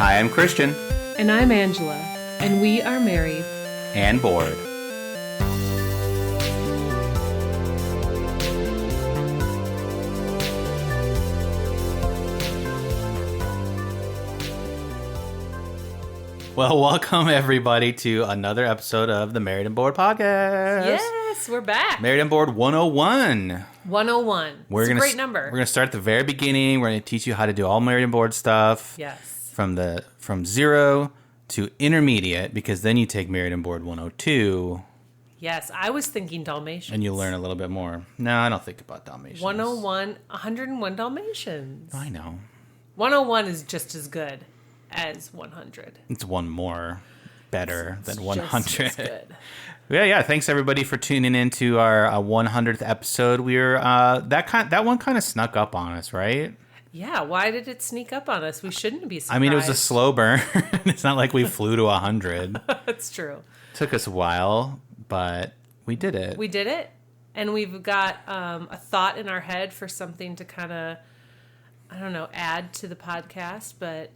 Hi, I'm Christian. And I'm Angela, and we are married And bored. Well, welcome everybody to another episode of the Married and Bored podcast. Yes, we're back. Married and Bored 101. 101. It's a great number. We're going to start at the very beginning. We're going to teach you how to do all Married and Bored stuff. Yes. From zero to intermediate, because then you take Married and Bored 102. Yes, I was thinking Dalmatians. And you learn a little bit more. No, I don't think about Dalmatians. 101 Dalmatians. I know. 101 is just as good as 100. It's one more better than 100. Just as good. Yeah. Thanks everybody for tuning in to our 100th episode. We're that one kind of snuck up on us, right? Yeah. Why did it sneak up on us? We shouldn't be surprised. I mean, it was a slow burn. It's not like we flew to 100. That's true. Took us a while, but we did it. We did it, and we've got a thought in our head for something to kind of, I don't know, add to the podcast, but.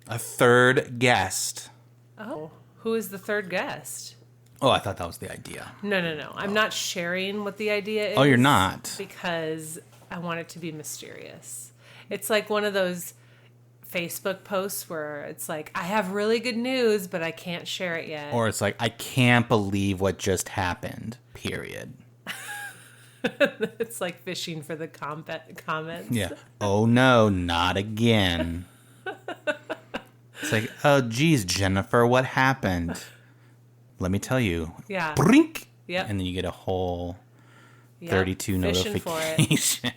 A third guest. Oh, who is the third guest? Oh, I thought that was the idea. No. I'm not sharing what the idea is. Oh, you're not? Because I want it to be mysterious. It's like one of those Facebook posts where it's like, I have really good news, but I can't share it yet. Or it's like, I can't believe what just happened, period. It's like fishing for the comments. Yeah. Oh, no, not again. It's like, oh, geez, Jennifer, what happened? Let me tell you. Yeah. Brink. Yep. And then you get a whole 32 notification.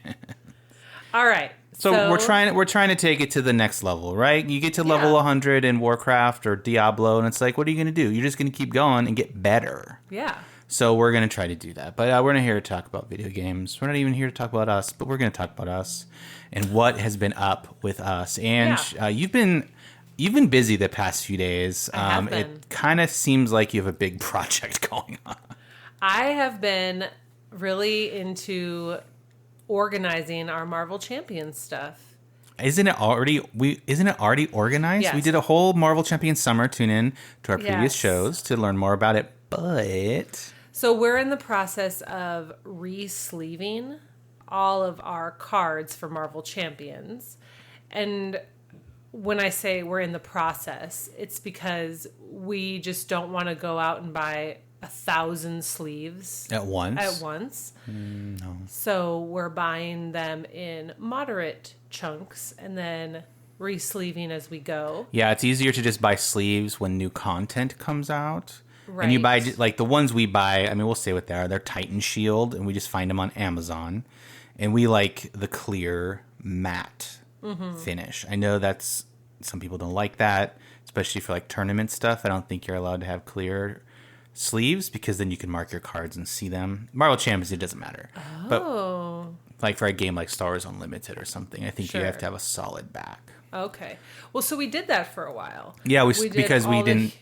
All right. So we're trying to take it to the next level, right? You get to level 100 in Warcraft or Diablo, and it's like, what are you going to do? You're just going to keep going and get better. Yeah. So we're going to try to do that. But we're not here to talk about video games. We're not even here to talk about us, but we're going to talk about us and what has been up with us. And you've been busy the past few days. I have been. It kind of seems like you have a big project going on. I have been really into organizing our Marvel Champions stuff. Isn't it already organized? Yes. We did a whole Marvel Champions summer. Tune in to our previous shows to learn more about it. But so we're in the process of re-sleeving all of our cards for Marvel Champions. And when I say we're in the process, it's because we just don't want to go out and buy 1,000 sleeves at once. No. So we're buying them in moderate chunks and then re-sleeving as we go. Yeah, it's easier to just buy sleeves when new content comes out. Right. And you buy, like the ones we buy, I mean, we'll say what they are. They're Titan Shield, and we just find them on Amazon. And we like the clear matte finish. I know that's, some people don't like that, especially for like tournament stuff. I don't think you're allowed to have clear sleeves because then you can mark your cards and see them. Marvel Champions, it doesn't matter. Oh. But like for a game like Star Wars Unlimited or something, I think you have to have a solid back. Okay. Well, so we did that for a while. Yeah, we didn't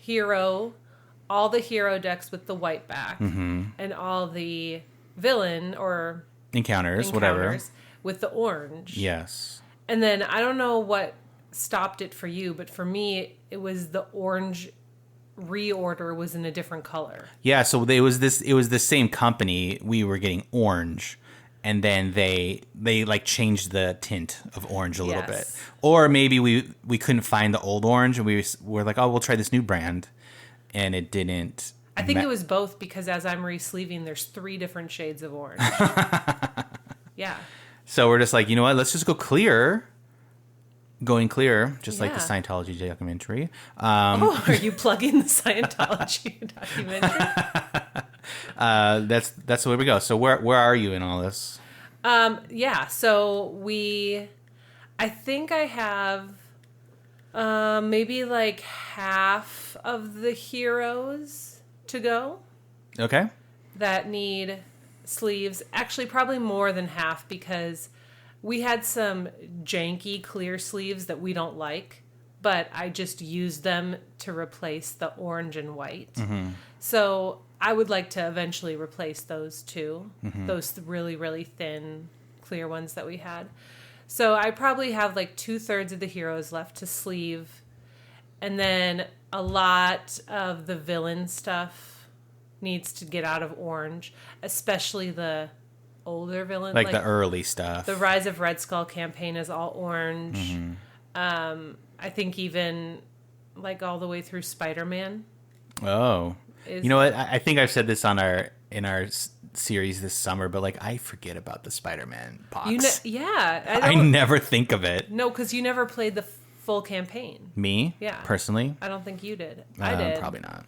all the hero decks with the white back and all the villain or encounters, whatever, with the orange. Yes. And then I don't know what stopped it for you, but for me it was the orange reorder was in a different color. Yeah, so it was the same company. We were getting orange, and then they like changed the tint of orange a little bit. Or maybe we couldn't find the old orange, and we were like, oh, we'll try this new brand, and it didn't. I think it was both, because as I'm re-sleeving, there's 3 different shades of orange. Yeah. So we're just like, you know what? Let's just go clear. Going clear, just like the Scientology documentary. Are you plugging the Scientology documentary? That's the way we go. So where are you in all this? So I think I have maybe like half of the heroes to go. Okay. That need sleeves. Actually, probably more than half, because we had some janky clear sleeves that we don't like, but I just used them to replace the orange and white. Mm-hmm. So I would like to eventually replace those too. Mm-hmm. Those really, really thin, clear ones that we had. So I probably have like 2/3 of the heroes left to sleeve. And then a lot of the villain stuff needs to get out of orange, especially the older villain. Like the early stuff. The Rise of Red Skull campaign is all orange. I think even like all the way through Spider-Man. Oh. You know what? I think I've said this on in our series this summer, but like I forget about the Spider-Man box. I never think of it. No, because you never played the full campaign. Me? Yeah. Personally? I don't think you did. I did. Probably not.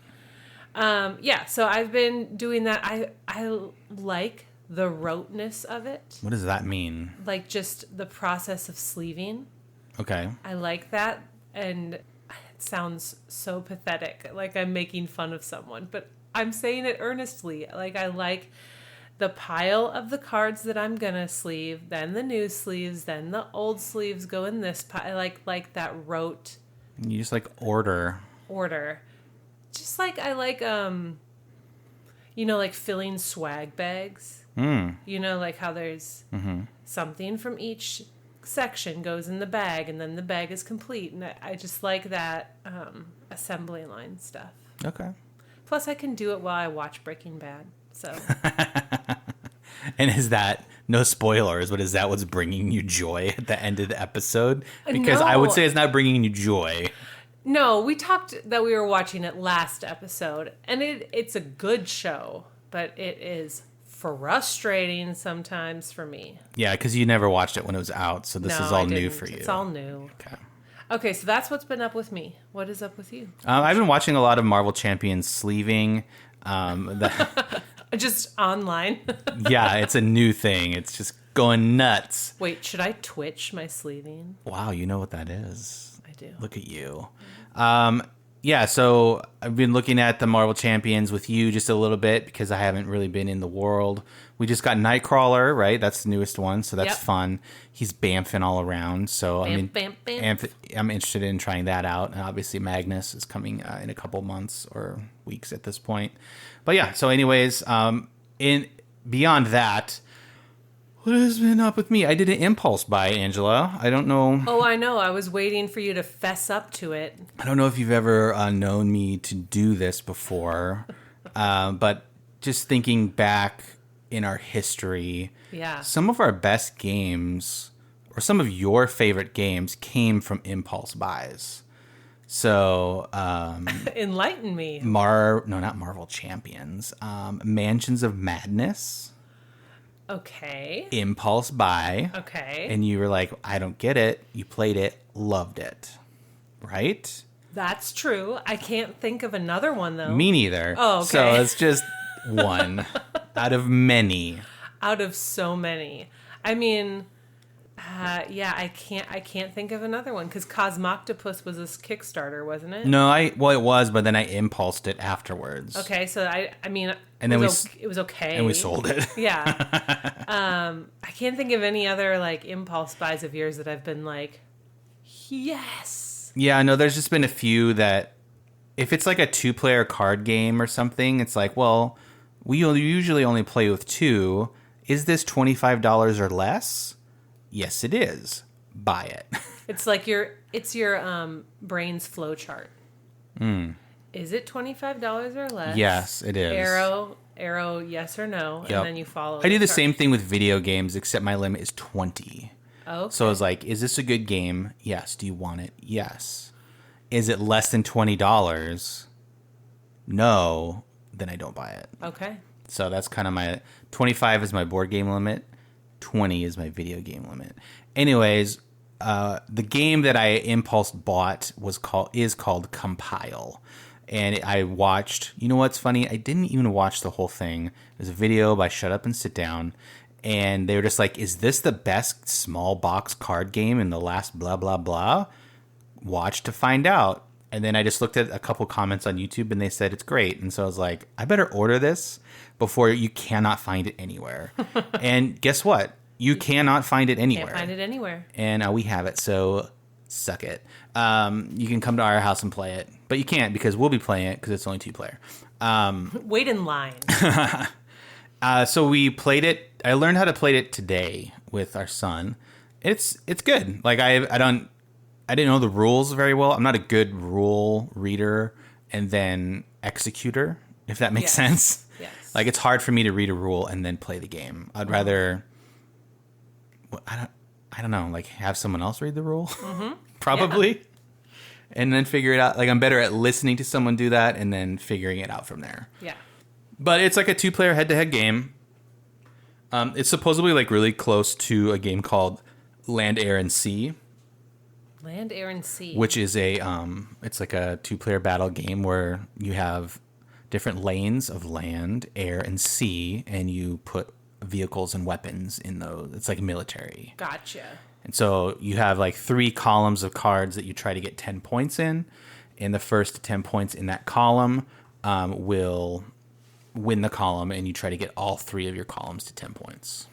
So I've been doing that. I like the roteness of it. What does that mean? Like just the process of sleeving. Okay. I like that. And it sounds so pathetic. Like I'm making fun of someone. But I'm saying it earnestly. Like I like the pile of the cards that I'm going to sleeve. Then the new sleeves. Then the old sleeves go in this pile. I like that rote. You just like order. Just like I like, like filling swag bags. Like how there's something from each section goes in the bag and then the bag is complete. And I just like that assembly line stuff. Okay. Plus I can do it while I watch Breaking Bad. So. And is that, no spoilers, but is that what's bringing you joy at the end of the episode? Because I would say it's not bringing you joy. No, we talked that we were watching it last episode, and it's a good show, but it is frustrating sometimes for me. Yeah, because you never watched it when it was out, so this is all new for you. It's all new. Okay, so that's what's been up with me. What is up with you? I've been watching a lot of Marvel Champions sleeving. Just online? Yeah, it's a new thing. It's just going nuts. Wait, should I Twitch my sleeving? Wow, you know what that is. I do. Look at you. Yeah, so I've been looking at the Marvel Champions with you just a little bit because I haven't really been in the world. We just got Nightcrawler, right? That's the newest one, so that's fun. He's bamfing all around, so I'm interested in trying that out. And obviously Magnus is coming in a couple months or weeks at this point. But yeah, so anyways, beyond that, what has been up with me? I did an impulse buy, Angela. I don't know. Oh, I know. I was waiting for you to fess up to it. I don't know if you've ever known me to do this before, but just thinking back in our history, some of our best games, or some of your favorite games, came from impulse buys. So, enlighten me. Not Marvel Champions. Mansions of Madness. Okay. Impulse buy. Okay. And you were like, I don't get it. You played it, loved it. Right? That's true. I can't think of another one, though. Me neither. Oh, okay. So it's just one out of many. Out of so many. I mean, I can't think of another one because Cosmoctopus was this Kickstarter, wasn't it? No, it was, but then I impulsed it afterwards. Okay, so I mean, and then it was okay, and we sold it. Yeah. I can't think of any other like impulse buys of yours that I've been like, yes. Yeah, no, there's just been a few that, if it's like a 2-player card game or something, it's like, well, we usually only play with 2. Is this $25 or less? Yes, it is. Buy it. It's like your brain's flow chart. Is it $25 or less? Yes, it is. Arrow, yes or no, Yep. and then you follow. I do the same thing with video games, except my limit is 20. Okay. So I was like, is this a good game? Yes. Do you want it? Yes. Is it less than $20? No. Then I don't buy it. Okay. So that's kind of my 25 is my board game limit. 20 is my video game limit. Anyways, the game that I impulse bought is called Compile. And I watched, you know what's funny? I didn't even watch the whole thing. There's a video by Shut Up and Sit Down. And they were just like, is this the best small box card game in the last blah, blah, blah? Watch to find out. And then I just looked at a couple comments on YouTube and they said it's great. And so I was like, I better order this before you cannot find it anywhere. And guess what? You cannot find it anywhere. Can't find it anywhere. And we have it, so suck it. You can come to our house and play it. But you can't because we'll be playing it because it's only 2-player. Wait in line. So we played it. I learned how to play it today with our son. It's good. Like I I didn't know the rules very well. I'm not a good rule reader and then executor, if that makes sense. Yes. Like, it's hard for me to read a rule and then play the game. I'd rather, I don't know, like, have someone else read the rule, probably, and then figure it out. Like, I'm better at listening to someone do that and then figuring it out from there. Yeah. But it's like a 2-player head-to-head game. It's supposedly, like, really close to a game called Land, Air, and Sea. Land, Air, and Sea. Which is it's like a 2-player battle game where you have different lanes of land, air, and sea, and you put vehicles and weapons in those. It's like military. Gotcha. And so you have like 3 columns of cards that you try to get 10 points in. And the first 10 points in that column will win the column, and you try to get all 3 of your columns to 10 points.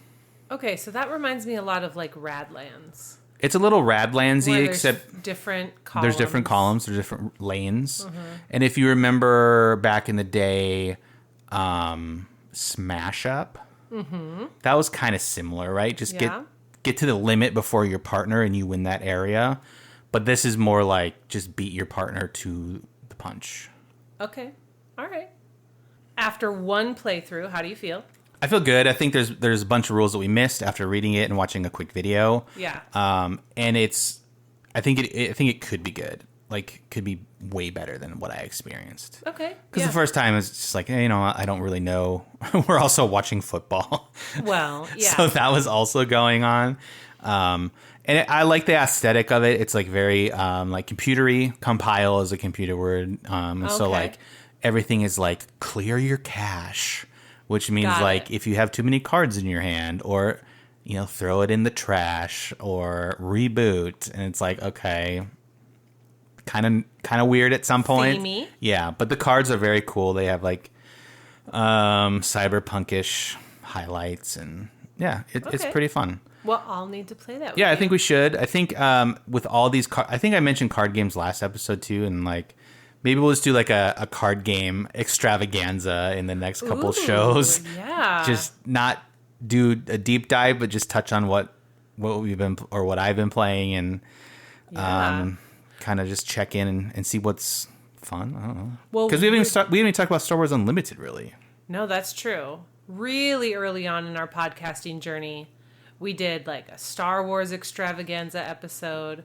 Okay, so that reminds me a lot of like Radlands. It's a little Radlandsy, except different columns. There's different columns. There's different lanes. And if you remember back in the day, Smash Up, that was kind of similar, right? Just get to the limit before your partner and you win that area. But this is more like just beat your partner to the punch. Okay. All right. After one playthrough, how do you feel? I feel good. I think there's a bunch of rules that we missed after reading it and watching a quick video. Yeah. And I think it could be good. Like, could be way better than what I experienced. Okay. Because the first time it was just like, hey, I don't really know. We're also watching football. Well, yeah. So that was also going on. And I like the aesthetic of it. It's like very like computery. Compile is a computer word. So like everything is like clear your cache. Which means, like, if you have too many cards in your hand, or, throw it in the trash, or reboot. And it's like, okay, kind of weird at some point. Themey. Yeah, but the cards are very cool. They have, like, cyberpunkish highlights. And, yeah, it's pretty fun. Well, I'll need to play that with I think we should. I think with all these cards, I think I mentioned card games last episode, too, and, like, maybe we'll just do like a card game extravaganza in the next couple shows. Yeah. Just not do a deep dive, but just touch on what we've been or what I've been playing, and kind of just check in and see what's fun. I don't know. Well, because we haven't even talked about Star Wars Unlimited, really. No, that's true. Really early on in our podcasting journey, we did like a Star Wars extravaganza episode.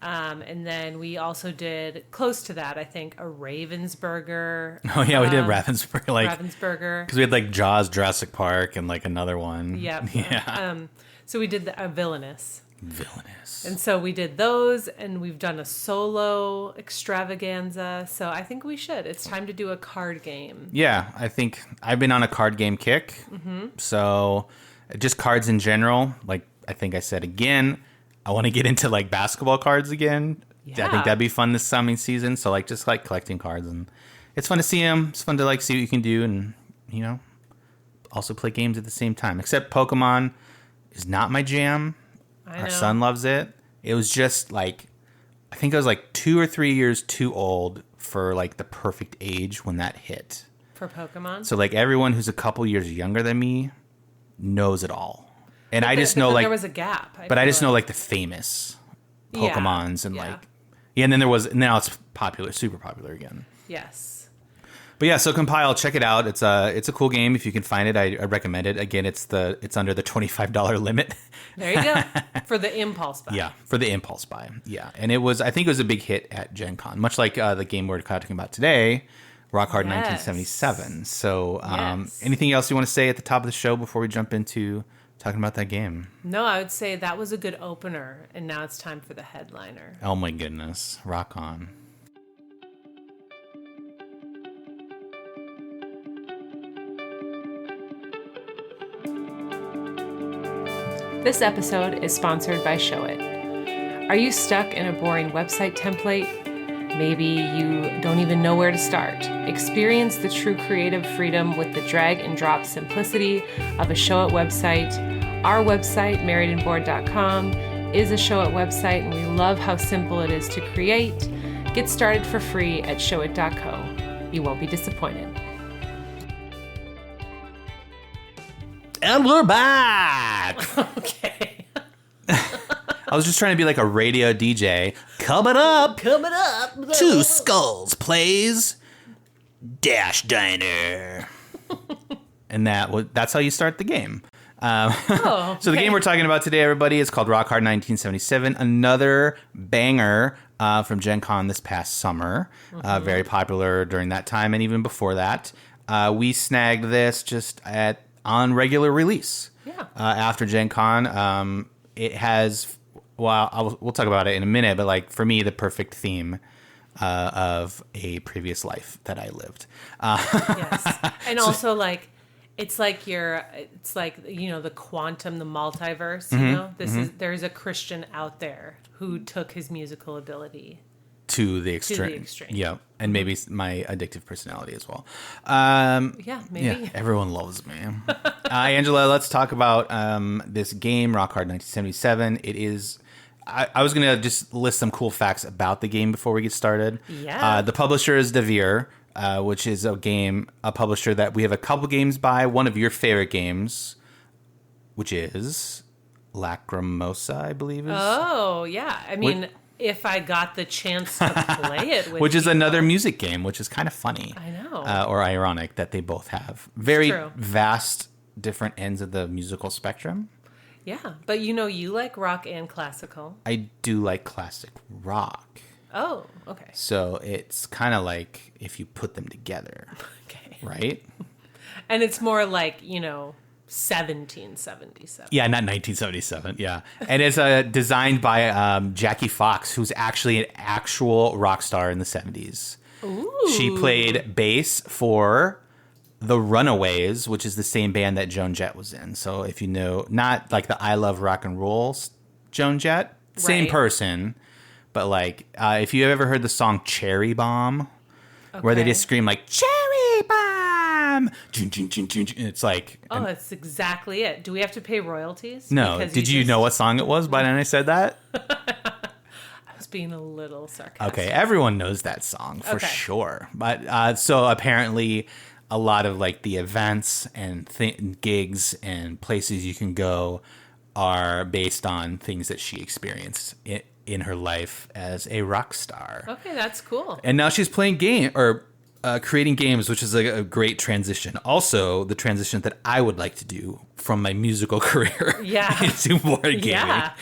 And then we also did, close to that, I think, a Ravensburger. Oh, yeah, we did Ravensburger. Ravensburger. Because we had, like, Jaws, Jurassic Park, and, like, another one. Yep. Yeah. So we did the Villainous. Villainous. And so we did those, and we've done a solo extravaganza. So I think we should. It's time to do a card game. Yeah, I think I've been on a card game kick. So just cards in general. Like, I think I said again, I want to get into like basketball cards again. Yeah. I think that'd be fun this coming season. So like just like collecting cards, and it's fun to see them. It's fun to like see what you can do, and also play games at the same time. Except Pokemon is not my jam. Our son loves it. It was just like, I think I was like 2 or 3 years too old for like the perfect age when that hit. For Pokemon? So like everyone who's a couple years younger than me knows it all. And I just know like there was a gap. I just know like the famous Pokemons and like and then now it's popular, super popular again. Yes. But yeah, so Compile, check it out. It's a cool game if you can find it. I recommend it. Again, it's under the $25 limit. There you go. For the impulse buy. Yeah, for the impulse buy. Yeah, and I think it was a big hit at Gen Con, much like the game we're talking about today, Rock Hard 1977. So, anything else you want to say at the top of the show before we jump into talking about that game? No, I would say that was a good opener, and now it's time for the headliner. Oh my goodness. Rock on. This episode is sponsored by Showit. Are you stuck in a boring website template? Maybe you don't even know where to start. Experience the true creative freedom with the drag and drop simplicity of a Showit website. Our website, marriedandbored.com, is a Showit website, and we love how simple it is to create. Get started for free at showit.co. You won't be disappointed. And we're back! Okay. I was just trying to be like a radio DJ. Coming up. Two Skulls plays Dash Diner. And that's how you start the game. So the game we're talking about today, everybody, is called Rock Hard 1977. Another banger from Gen Con this past summer. Very popular during that time and even before that. We snagged this just on regular release. Yeah. After Gen Con. It has, well, we'll talk about it in a minute, but like for me, the perfect theme of a previous life that I lived. Yes. And also like, it's like the quantum, the multiverse, you know, there's a Christian out there who took his musical ability to the extreme. Yeah. And maybe my addictive personality as well. Yeah, maybe. Yeah, everyone loves me. Angela, let's talk about this game, Rock Hard 1977. It is... I was going to just list some cool facts about the game before we get started. Yeah. The publisher is Devere, which is a publisher that we have a couple games by. One of your favorite games, which is Lacrimosa, I believe. Oh, yeah. I mean... if I got the chance to play it with which is another music game, which is kind of funny. I know. Or ironic that they both have very vast different ends of the musical spectrum. Yeah, but you like rock and classical. I do like classic rock. Oh, okay. So it's kind of like if you put them together. Okay. Right? And it's more like, 1777. Yeah, not 1977. Yeah. And it's designed by Jackie Fox, who's actually an actual rock star in the 70s. Ooh. She played bass for the Runaways, which is the same band that Joan Jett was in. So if you know, not like the I Love Rock and Roll Joan Jett, same person. But like, if you ever heard the song Cherry Bomb, where they just scream like, Cherry Bomb! It's like... Oh, that's exactly it. Do we have to pay royalties? No. Did you know what song it was by then I said that? I was being a little sarcastic. Okay, everyone knows that song for sure. But so apparently a lot of like the events and gigs and places you can go are based on things that she experienced in her life as a rock star. Okay, that's cool. And now she's playing creating games, which is a great transition. Also, the transition that I would like to do from my musical career into board gaming. Yeah,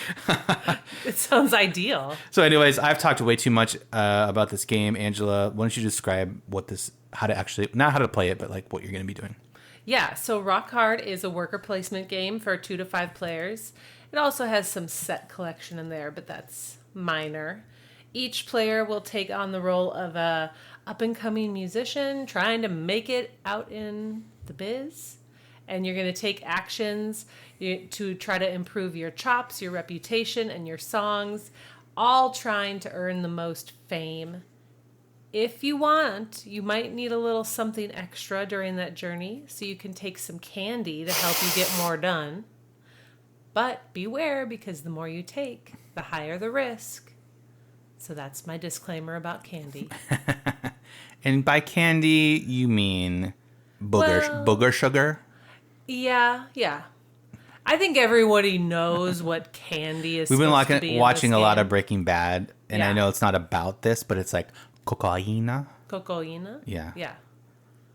it sounds ideal. So anyways, I've talked way too much about this game. Angela, why don't you describe how to play it, but like what you're going to be doing. Yeah, so Rock Hard is a worker placement game for 2 to 5 players. It also has some set collection in there, but that's minor. Each player will take on the role of a up-and-coming musician trying to make it out in the biz. And you're going to take actions to try to improve your chops, your reputation, and your songs, all trying to earn the most fame. If you want, you might need a little something extra during that journey, so you can take some candy to help you get more done. But beware, because the more you take, the higher the risk. So that's my disclaimer about candy. And by candy, you mean booger sugar? Yeah. I think everybody knows what candy is. We've been watching a lot of game. Breaking Bad, and I know it's not about this, but it's like cocaine. Cocaine? Yeah. Yeah.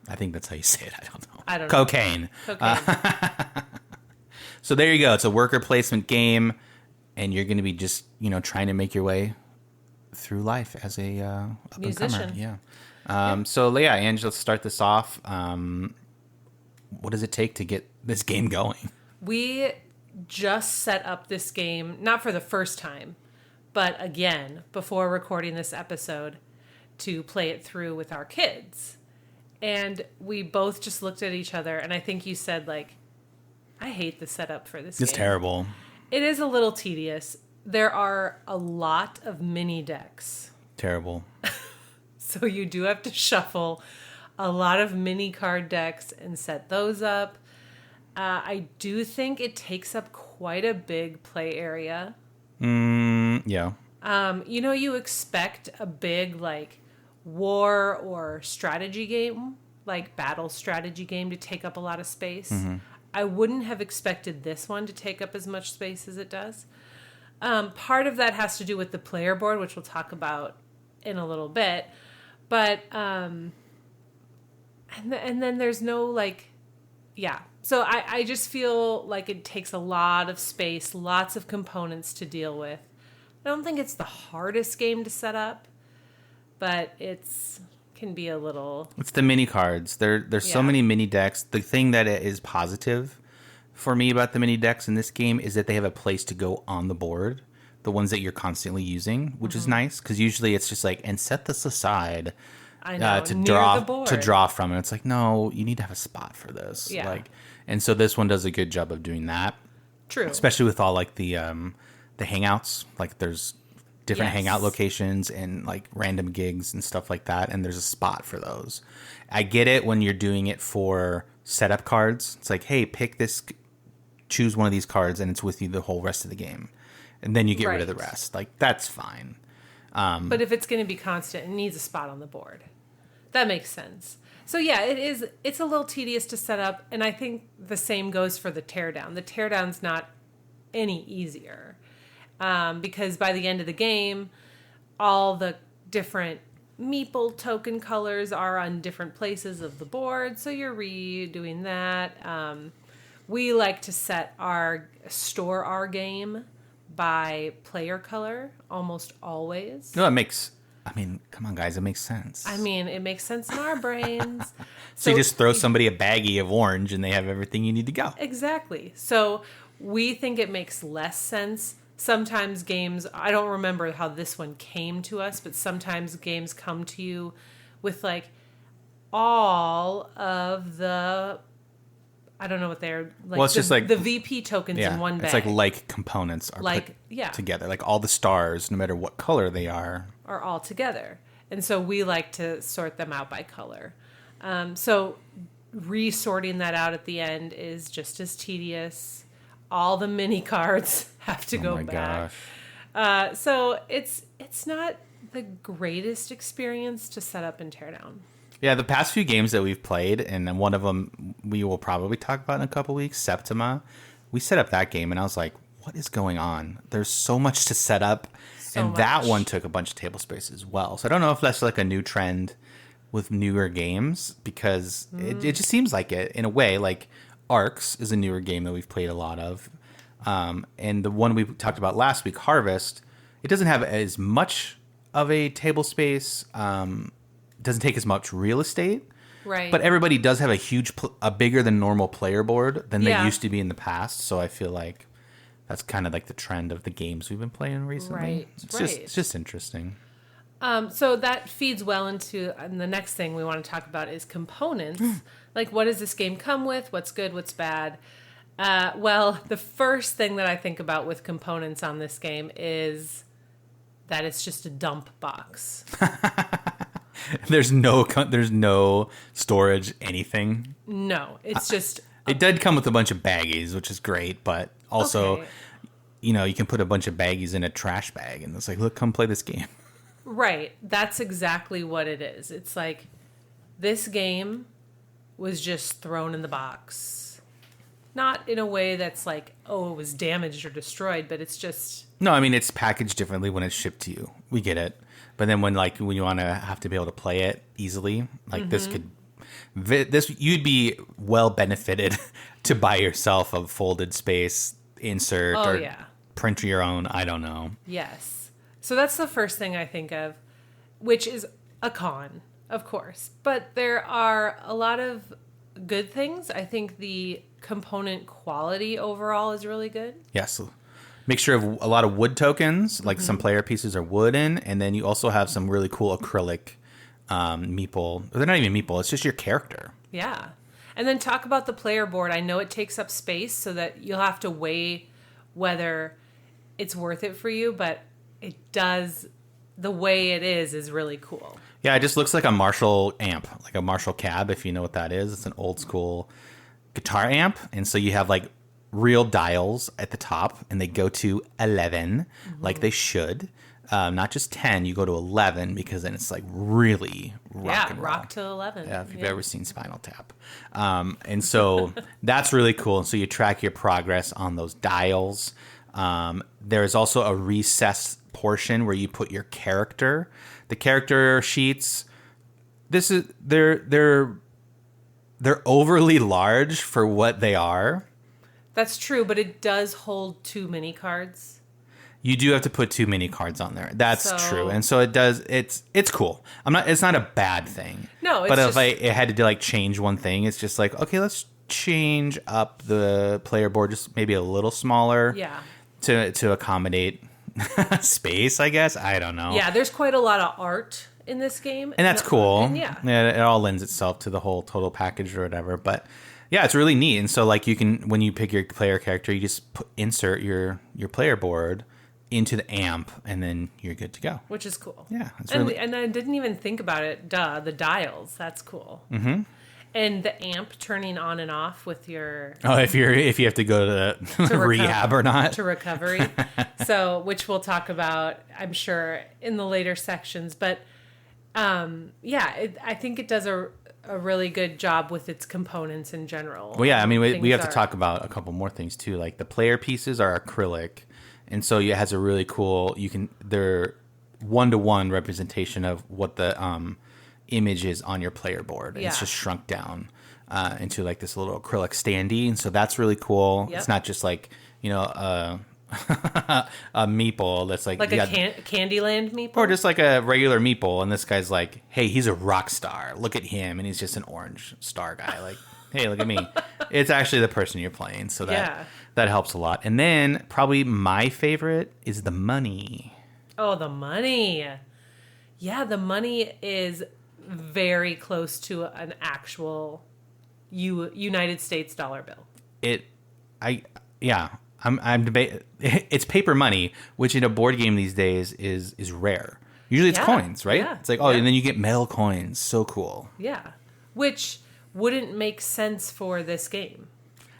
I think that's how you say it. I don't know. I don't know. Cocaine. So there you go. It's a worker placement game, and you're going to be just, trying to make your way through life as a musician. Yeah. So Angela, let's start this off. What does it take to get this game going? We just set up this game, not for the first time, but again, before recording this episode, to play it through with our kids. And we both just looked at each other, and I think you said, like, I hate the setup for this game. It's terrible. It is a little tedious. There are a lot of mini decks. Terrible. So you do have to shuffle a lot of mini card decks and set those up. I do think it takes up quite a big play area. Yeah. You expect a big, like, war or strategy game, like battle strategy game, to take up a lot of space. I wouldn't have expected this one to take up as much space as it does. Part of that has to do with the player board, which we'll talk about in a little bit. But, and then there's no, like, yeah. So I just feel like it takes a lot of space, lots of components to deal with. I don't think it's the hardest game to set up, but can be a little... It's the mini cards. There's so many mini decks. The thing that is positive for me about the mini decks in this game is that they have a place to go on the board, the ones that you're constantly using, which is nice, because usually it's just like, and set this aside to draw from. And it's like, no, you need to have a spot for this. Yeah. Like, and so this one does a good job of doing that. True. Especially with all like the hangouts. Like there's different hangout locations and like random gigs and stuff like that, and there's a spot for those. I get it when you're doing it for setup cards. It's like, hey, pick this, choose one of these cards, and it's with you the whole rest of the game, and then you get rid of the rest. Like, that's fine. But if it's going to be constant, it needs a spot on the board. That makes sense. So yeah, it's a little tedious to set up, and I think the same goes for the teardown. The teardown's not any easier. Because by the end of the game, all the different meeple token colors are on different places of the board, so you're redoing that. We like to store our game by player color almost always. No, come on, guys, it makes sense. It makes sense in our brains. So you just throw somebody a baggie of orange and they have everything you need to go. Exactly. So we think it makes less sense. Sometimes games, I don't remember how this one came to us, but sometimes games come to you with like all of the, I don't know what they're like. Well, it's just like the VP tokens in one bag. It's like components are put together. Like all the stars, no matter what color they are all together. And so we like to sort them out by color. So resorting that out at the end is just as tedious. All the mini cards have to go back. Gosh. So it's not the greatest experience to set up and tear down. Yeah, the past few games that we've played, and one of them we will probably talk about in a couple weeks, Septima, we set up that game, and I was like, what is going on? There's so much to set up, that one took a bunch of table space as well. So I don't know if that's like a new trend with newer games, because it just seems like it, in a way. Like Arcs is a newer game that we've played a lot of. And the one we talked about last week, Harvest, it doesn't have as much of a table space, doesn't take as much real estate. Right. But everybody does have a bigger than normal player board than they used to be in the past. So I feel like that's kind of like the trend of the games we've been playing recently. Right. It's just interesting. So that feeds well into the next thing we want to talk about is components. Like, what does this game come with? What's good? What's bad? Well, the first thing that I think about with components on this game is that it's just a dump box. There's no storage, anything. No, it's just... It did come with a bunch of baggies, which is great, but also, you can put a bunch of baggies in a trash bag, and it's like, look, come play this game. Right. That's exactly what it is. It's like, this game was just thrown in the box. Not in a way that's like, oh, it was damaged or destroyed, but it's just... No, it's packaged differently when it's shipped to you. We get it. But then when you want to have to be able to play it easily, like you'd be well benefited to buy yourself a folded space insert print your own. I don't know. Yes. So that's the first thing I think of, which is a con, of course. But there are a lot of good things. I think the component quality overall is really good. Yes. Mixture of a lot of wood tokens, like some player pieces are wooden, and then you also have some really cool acrylic meeple. They're not even meeple, it's just your character. Yeah. And then talk about the player board. I know it takes up space, so that you'll have to weigh whether it's worth it for you, but it does, the way it is really cool. Yeah, it just looks like a Marshall amp, like a Marshall cab, if you know what that is. It's an old school guitar amp, and so you have like real dials at the top, and they go to 11, like they should. Not just 10, you go to 11, because then it's like really rock and roll. Rock to 11. Yeah, if you've ever seen Spinal Tap. And so that's really cool. And so you track your progress on those dials. There's also a recess portion where you put your character. The character sheets. They're overly large for what they are. That's true, but it does hold too many cards. You do have to put too many cards on there. That's So- true, and so it does. It's cool. It's not a bad thing. No, it's but just- if I had to like change one thing, it's just like, okay, let's change up the player board just maybe a little smaller. Yeah. To accommodate space, I guess. I don't know. Yeah, there's quite a lot of art in this game. And that's cool. And yeah. It all lends itself to the whole total package or whatever. But yeah, it's really neat. And so like you can, when you pick your player character, you just insert your player board into the amp and then you're good to go. Which is cool. Yeah. It's And, really, and I didn't even think about it. The dials. That's cool. Mm-hmm. And the amp turning on and off with your... oh, if you have to go to rehab or not. To recovery. So, which we'll talk about, I'm sure, in the later sections. But I think it does a really good job with its components in general. Well, yeah, I mean, we have to talk about a couple more things too. Like the player pieces are acrylic, and so it has a really cool. They're 1-to-1 representation of what the image is on your player board. And It's Yeah. just shrunk down into like this little acrylic standee, and so that's really cool. Yep. It's not just like a meeple that's like Like a Candyland meeple? or just like a regular meeple, and this guy's like, hey, he's a rock star. Look at him, and he's just an orange star guy. Like, hey, look at me. It's actually the person you're playing, so that helps a lot. And then probably my favorite is the money. Oh, the money. Yeah, the money is very close to an actual United States dollar bill. I'm debating. It's paper money, which in a board game these days is rare. Usually it's coins, right? Yeah, It's like, and then you get metal coins. So cool. Yeah, which wouldn't make sense for this game.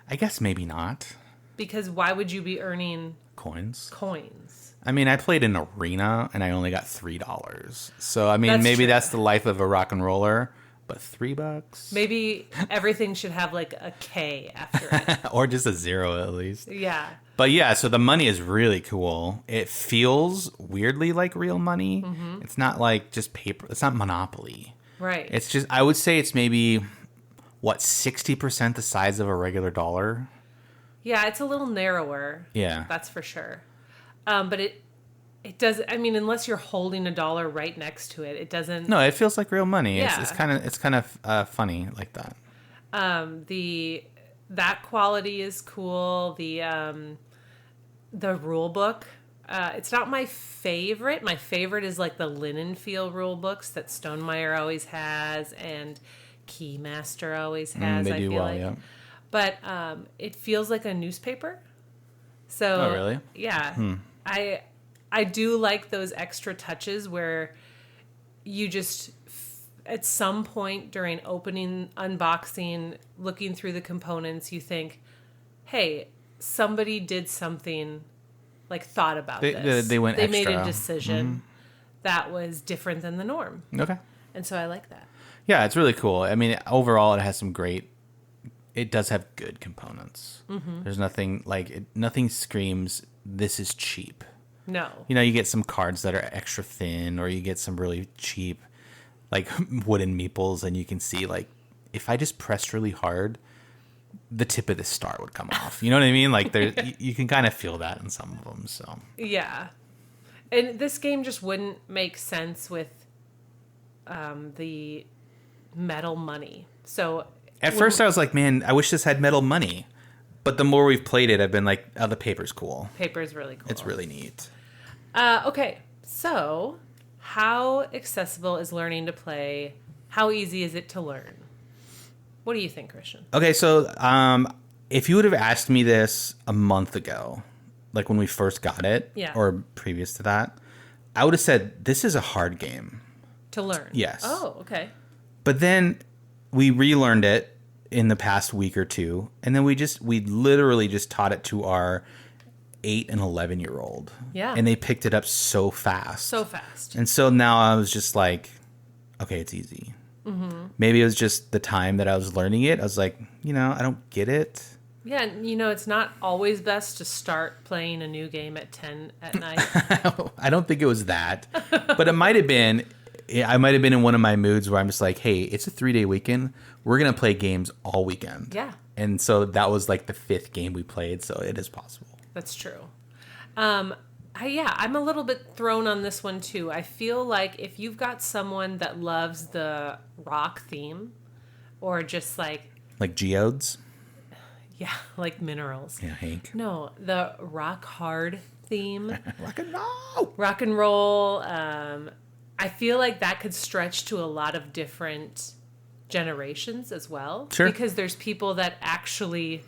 I guess maybe not. Because why would you be earning Coins. coins? I mean, I played an arena and I only got $3. So I mean, That's maybe true. that's the life of a rock and roller. But $3, Maybe everything should have like a K after it. or just a 0 at least. Yeah. But yeah, so the money is really cool. It feels weirdly like real money. Mm-hmm. It's not like just paper. It's not Monopoly. Right. It's just, I would say it's maybe 60% the size of a regular dollar. Yeah, it's a little narrower. Yeah. That's for sure. But it does. I mean, unless you're holding a dollar right next to it, it doesn't. No, it feels like real money. Yeah. It's kind of funny like that. That quality is cool. The rule book. It's not my favorite. My favorite is like the linen feel rule books that Stonemeyer always has and Keymaster always has. They I do feel well, like. yeah. But it feels like a newspaper. So Oh, really? Yeah. I do like those extra touches where you just at some point during opening, unboxing, looking through the components, you think, "Hey, somebody did something like thought about this. They went They made a extra. decision that was different than the norm." Okay. And so I like that. Yeah, it's really cool. I mean, overall, it has some great. It does have good components. Mm-hmm. There's nothing like it. Nothing screams this is cheap. No. You know, you get some cards that are extra thin, or you get some really cheap, like wooden meeples, and you can see like if I just pressed really hard, the tip of the star would come off. You know what I mean? Like there, you can kind of feel that in some of them. So Yeah. And this game just wouldn't make sense with the metal money. So at first I was like, man, I wish this had metal money. But the more we've played it, I've been like, oh, the paper's cool. paper's really cool. It's really neat. Okay, so how accessible is learning to play? How easy is it to learn? What do you think, Christian? Okay, so if you would have asked me this a month ago, like when we first got it, Yeah. or previous to that, I would have said, this is a hard game. To learn? Yes. Oh, okay. But then we relearned it in the past week or two, and then we literally just taught it to our 8 and 11-year-old. Yeah. And they picked it up so fast. So fast. And so now I was just like, okay, it's easy. Mm-hmm. Maybe it was just the time that I was learning it. I was like, I don't get it. Yeah, it's not always best to start playing a new game at 10 at night. I don't think it was that, but it might have been. I might have been in one of my moods where I'm just like, hey, it's a 3-day weekend. We're going to play games all weekend. Yeah. And so that was like the 5th game we played. So it is possible. That's true. I'm a little bit thrown on this one too. I feel like if you've got someone that loves the rock theme or just like geodes. Yeah, like minerals. Yeah, Hank. No, the rock hard theme. Rock and roll. Rock and roll. I feel like that could stretch to a lot of different generations as well. Sure. Because there's people that actually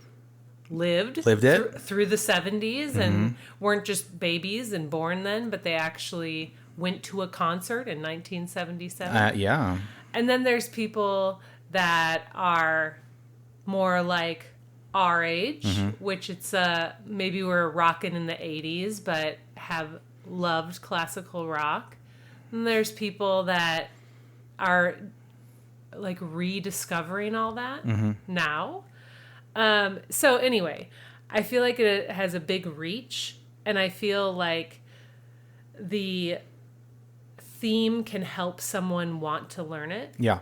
lived it through the 70s and weren't just babies and born then, but they actually went to a concert in 1977. Yeah. And then there's people that are more like our age, which it's maybe we're rocking in the 80s, but have loved classical rock. And there's people that are like rediscovering all that now. So anyway, I feel like it has a big reach, and I feel like the theme can help someone want to learn it. Yeah.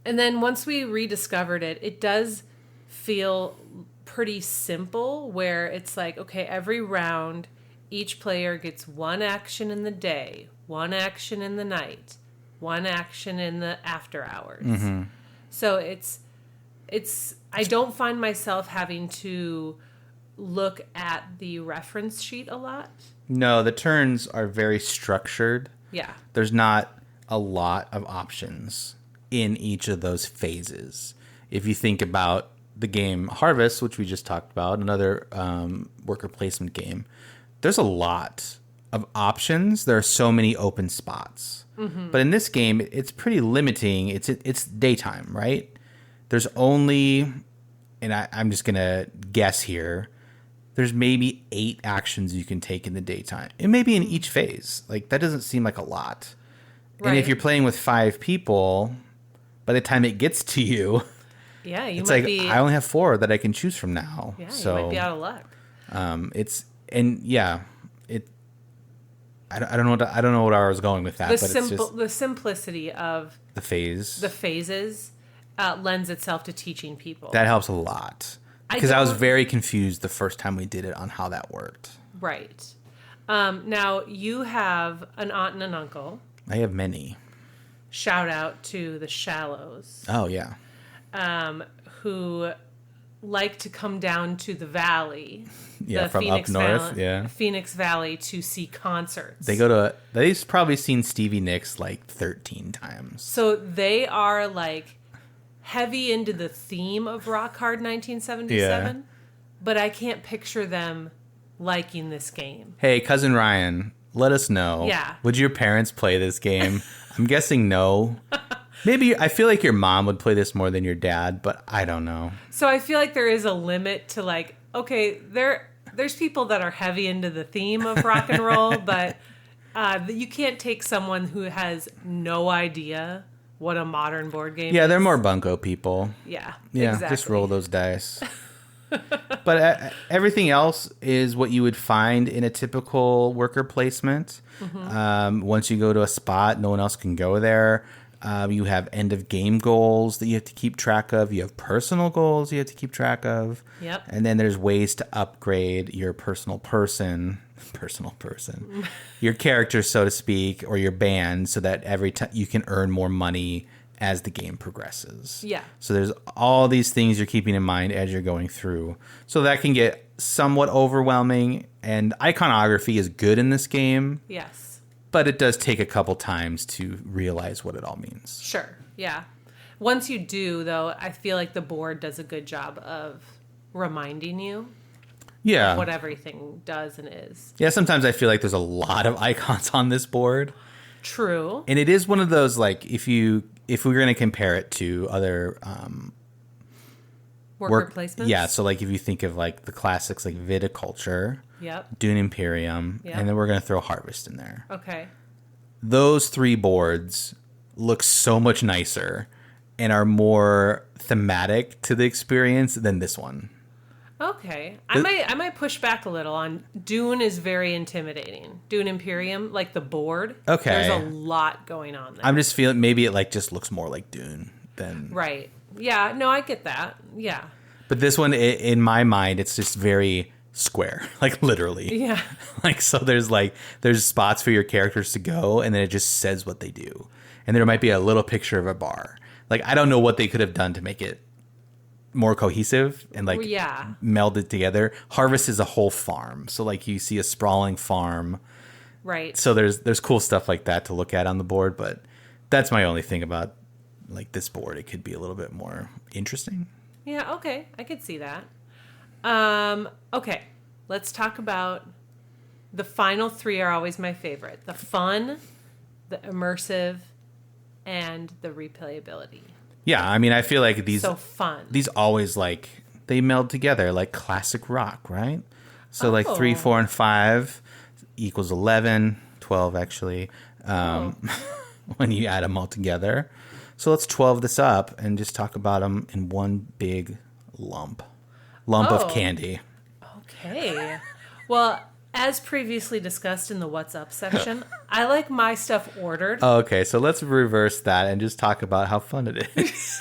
And then once we rediscovered it, it does feel pretty simple, where it's like, okay, every round, each player gets one action in the day, one action in the night, one action in the after hours. So it's I don't find myself having to look at the reference sheet a lot. No, the turns are very structured. Yeah. There's not a lot of options in each of those phases. If you think about the game Harvest, which we just talked about, another worker placement game, there's a lot of options. There are so many open spots. But in this game, it's pretty limiting. It's daytime, right? There's only, and I'm just going to guess here, there's maybe 8 actions you can take in the daytime. And maybe in each phase. Like, that doesn't seem like a lot. Right. And if you're playing with 5 people, by the time it gets to you, yeah, you it's might like, be, I only have 4 that I can choose from now. Yeah, so, you might be out of luck. I don't know what I was going with that. The simplicity of the phases lends itself to teaching people. That helps a lot. Because I was very confused the first time we did it on how that worked. Right. Now, you have an aunt and an uncle. I have many. Shout out to the Shallows. Oh, yeah. Who like to come down to the valley. Yeah, from Phoenix up north, Phoenix Valley to see concerts. They've probably seen Stevie Nicks like 13 times. So they are like heavy into the theme of Rock Hard 1977, but I can't picture them liking this game. Hey, Cousin Ryan, let us know. Yeah. Would your parents play this game? I'm guessing no. Maybe, I feel like your mom would play this more than your dad, but I don't know. So I feel like there is a limit to like, okay, there's people that are heavy into the theme of rock and roll, but you can't take someone who has no idea what a modern board game is. Yeah, they're more bunko people. Yeah, exactly. Just roll those dice. But everything else is what you would find in a typical worker placement. Once you go to a spot, no one else can go there. You have end of game goals that you have to keep track of. You have personal goals you have to keep track of. Yep. And then there's ways to upgrade your personal person, your character, so to speak, or your band, so that every time you can earn more money as the game progresses. Yeah. So there's all these things you're keeping in mind as you're going through. So that can get somewhat overwhelming, and iconography is good in this game. Yes. But it does take a couple times to realize what it all means. Sure, yeah. Once you do, though, I feel like the board does a good job of reminding you of what everything does and is. Yeah, sometimes I feel like there's a lot of icons on this board. True. And it is one of those, like, if we're going to compare it to other worker placements? Yeah, so like if you think of like the classics like Viticulture, yep, Dune Imperium, yep, and then we're going to throw Harvest in there. Okay. Those 3 boards look so much nicer and are more thematic to the experience than this one. Okay. I might push back a little on Dune is very intimidating. Dune Imperium, like the board. Okay. There's a lot going on there. I'm just feeling maybe it like just looks more like Dune than Right. Yeah, no, I get that. Yeah. But this one, in my mind, it's just very square, like literally. Yeah. Like, so there's spots for your characters to go, and then it just says what they do. And there might be a little picture of a bar. Like, I don't know what they could have done to make it more cohesive and like melded together. Harvest is a whole farm. So like you see a sprawling farm. Right. So there's cool stuff like that to look at on the board, but that's my only thing about like this board. It could be a little bit more interesting. Yeah, okay. I could see that. Okay. Let's talk about the final three are always my favorite. The fun, the immersive, and the replayability. Yeah, I mean, I feel like these so fun. These always like they meld together like classic rock, right? So like 3, 4, and 5 equals 11, 12 actually. When you add them all together. So let's 12 this up and just talk about them in one big lump of candy. Okay. Well, as previously discussed in the What's Up section, I like my stuff ordered. Okay, so let's reverse that and just talk about how fun it is.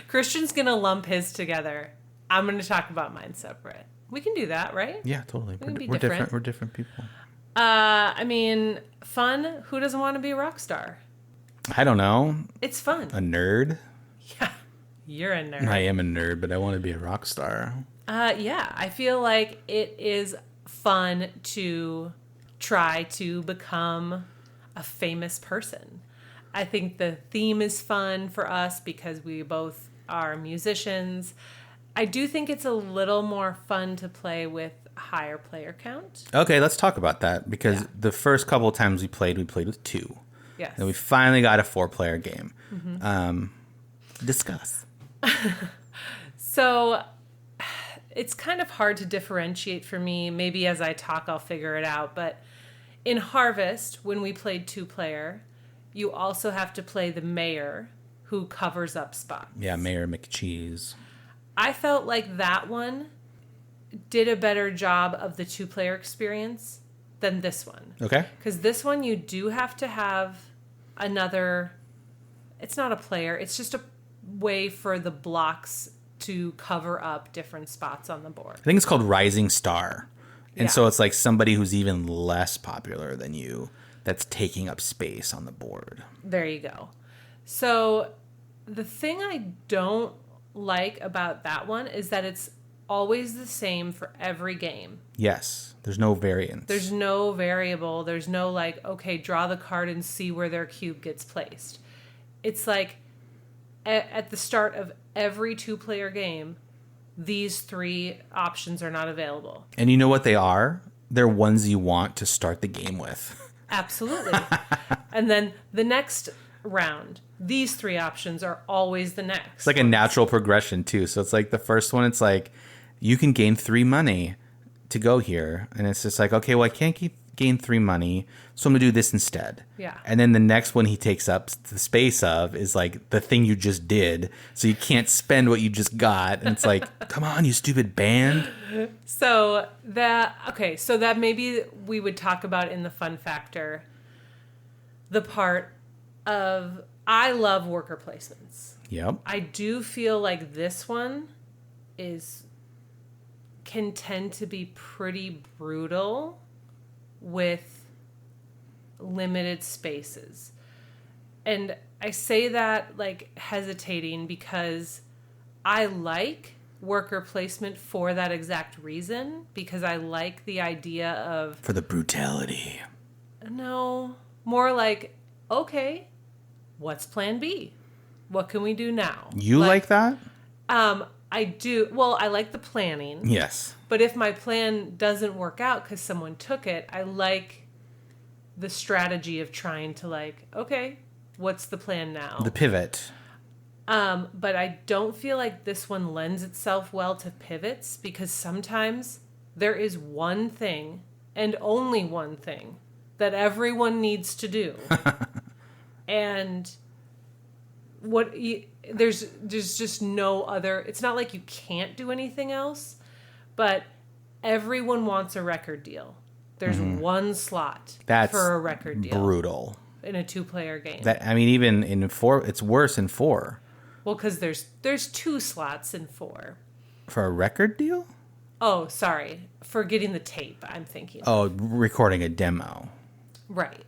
Christian's going to lump his together. I'm going to talk about mine separate. We can do that, right? Yeah, totally. We're different. We're different people. I mean, fun. Who doesn't want to be a rock star? I don't know. It's fun. A nerd? Yeah, you're a nerd. I am a nerd, but I want to be a rock star. Yeah, I feel like it is fun to try to become a famous person. I think the theme is fun for us because we both are musicians. I do think it's a little more fun to play with higher player count. Okay, let's talk about that because the first couple of times we played with 2. Yes. And we finally got a 4-player game. Mm-hmm. Discuss. So it's kind of hard to differentiate for me. Maybe as I talk, I'll figure it out. But in Harvest, when we played 2-player, you also have to play the mayor who covers up spots. Yeah, Mayor McCheese. I felt like that one did a better job of the 2-player experience than this one. Okay. Because this one, you do have to have another... It's not a player. It's just a way for the blocks to cover up different spots on the board. I think it's called Rising Star. And so it's like somebody who's even less popular than you that's taking up space on the board. There you go. So the thing I don't like about that one is that it's always the same for every game. Yes. There's no variance. There's no variable. There's no like, okay, draw the card and see where their cube gets placed. It's like at the start of every 2-player game, these 3 options are not available. And you know what they are? They're ones you want to start the game with. Absolutely. And then the next round, these 3 options are always the next. It's like a natural progression too. So it's like the first one, it's like you can gain 3 money to go here. And it's just like, okay, well, I can't gain 3 money, so I'm going to do this instead. Yeah. And then the next one he takes up the space of is like the thing you just did. So you can't spend what you just got. And it's like, come on, you stupid band. So that maybe we would talk about in the fun factor, the part of, I love worker placements. Yep. I do feel like this one can tend to be pretty brutal with limited spaces. And I say that like hesitating because I like worker placement for that exact reason, because I like the idea of... For the brutality. No, more like, okay, what's plan B? What can we do now? You like that? I do. Well, I like the planning. Yes. But if my plan doesn't work out because someone took it, I like the strategy of trying to like, okay, what's the plan now? The pivot. But I don't feel like this one lends itself well to pivots, because sometimes there is one thing and only one thing that everyone needs to do. And there's just no other. It's not like you can't do anything else, but everyone wants a record deal. There's one slot for a record deal. Brutal. In a 2-player game. Even in 4, it's worse in 4. Well, because there's 2 slots in 4. For a record deal? Oh, sorry. For getting the tape, I'm thinking. Oh, recording a demo. Right.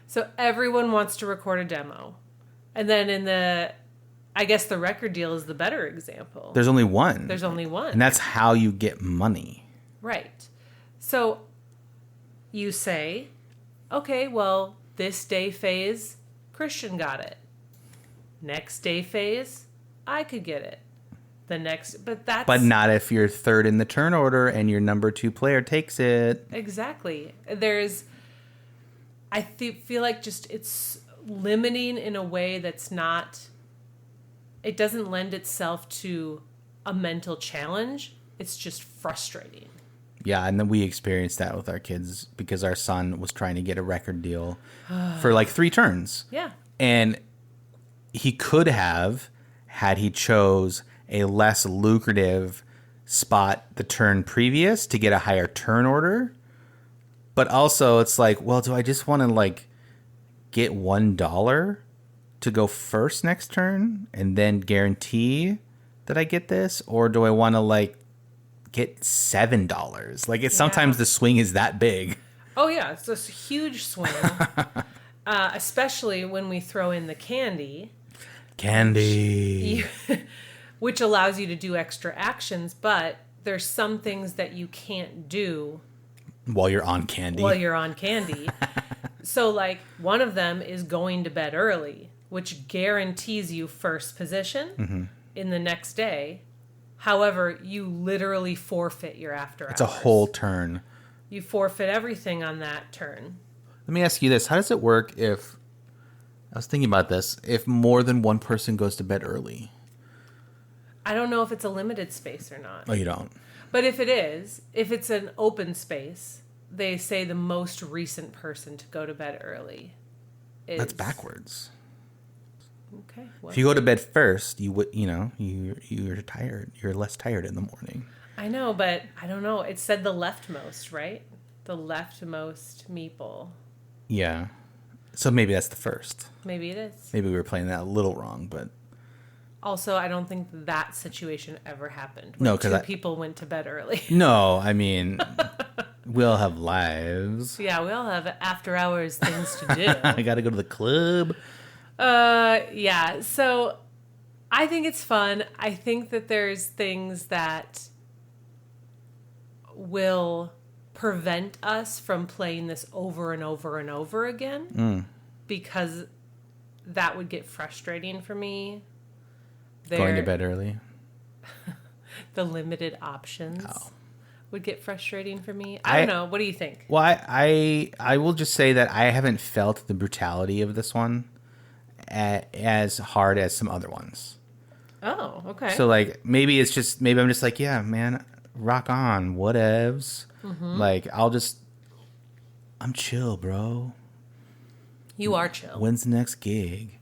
So everyone wants to record a demo. And then I guess the record deal is the better example. There's only one. There's only one. And that's how you get money. Right. So you say, okay, well, this day phase, Christian got it. Next day phase, I could get it. The next, but not if you're third in the turn order and your number 2 player takes it. Exactly. I feel like just it's limiting in a way that's not. It doesn't lend itself to a mental challenge. It's just frustrating. Yeah, and then we experienced that with our kids because our son was trying to get a record deal for like 3 turns. Yeah. And he could have, had he chose a less lucrative spot the turn previous to get a higher turn order. But also it's like, well, do I just want to like get $1 to go first next turn and then guarantee that I get this? Or do I want to like get $7? Like sometimes the swing is that big. Oh yeah, it's this huge swing. Especially when we throw in the candy. Which allows you to do extra actions, but there's some things that you can't do while you're on candy. So like one of them is going to bed early, which guarantees you first position in the next day. However, you literally forfeit your after hours. It's a whole turn. You forfeit everything on that turn. Let me ask you this. How does it work if, I was thinking about this, if more than one person goes to bed early? I don't know if it's a limited space or not. Oh, you don't? But if it is, if it's an open space, they say the most recent person to go to bed early is... That's backwards. Okay. If you go to bed first, you're tired. You're less tired in the morning. I know, but I don't know. It said the leftmost, right? The leftmost meeple. Yeah. So maybe that's the first. Maybe it is. Maybe we were playing that a little wrong, but... Also, I don't think that situation ever happened. No, because people went to bed early. No, I mean, we all have lives. Yeah, we all have after-hours things to do. I got to go to the club. Yeah, so I think it's fun. I think that there's things that will prevent us from playing this over and over and over again because that would get frustrating for me. Going to bed early. The limited options would get frustrating for me. I don't know. What do you think? Well, I will just say that I haven't felt the brutality of this one as hard as some other ones. Oh, okay. So like maybe I'm just like, yeah, man, rock on, whatevs. Like I'm chill, bro. You are chill. When's the next gig?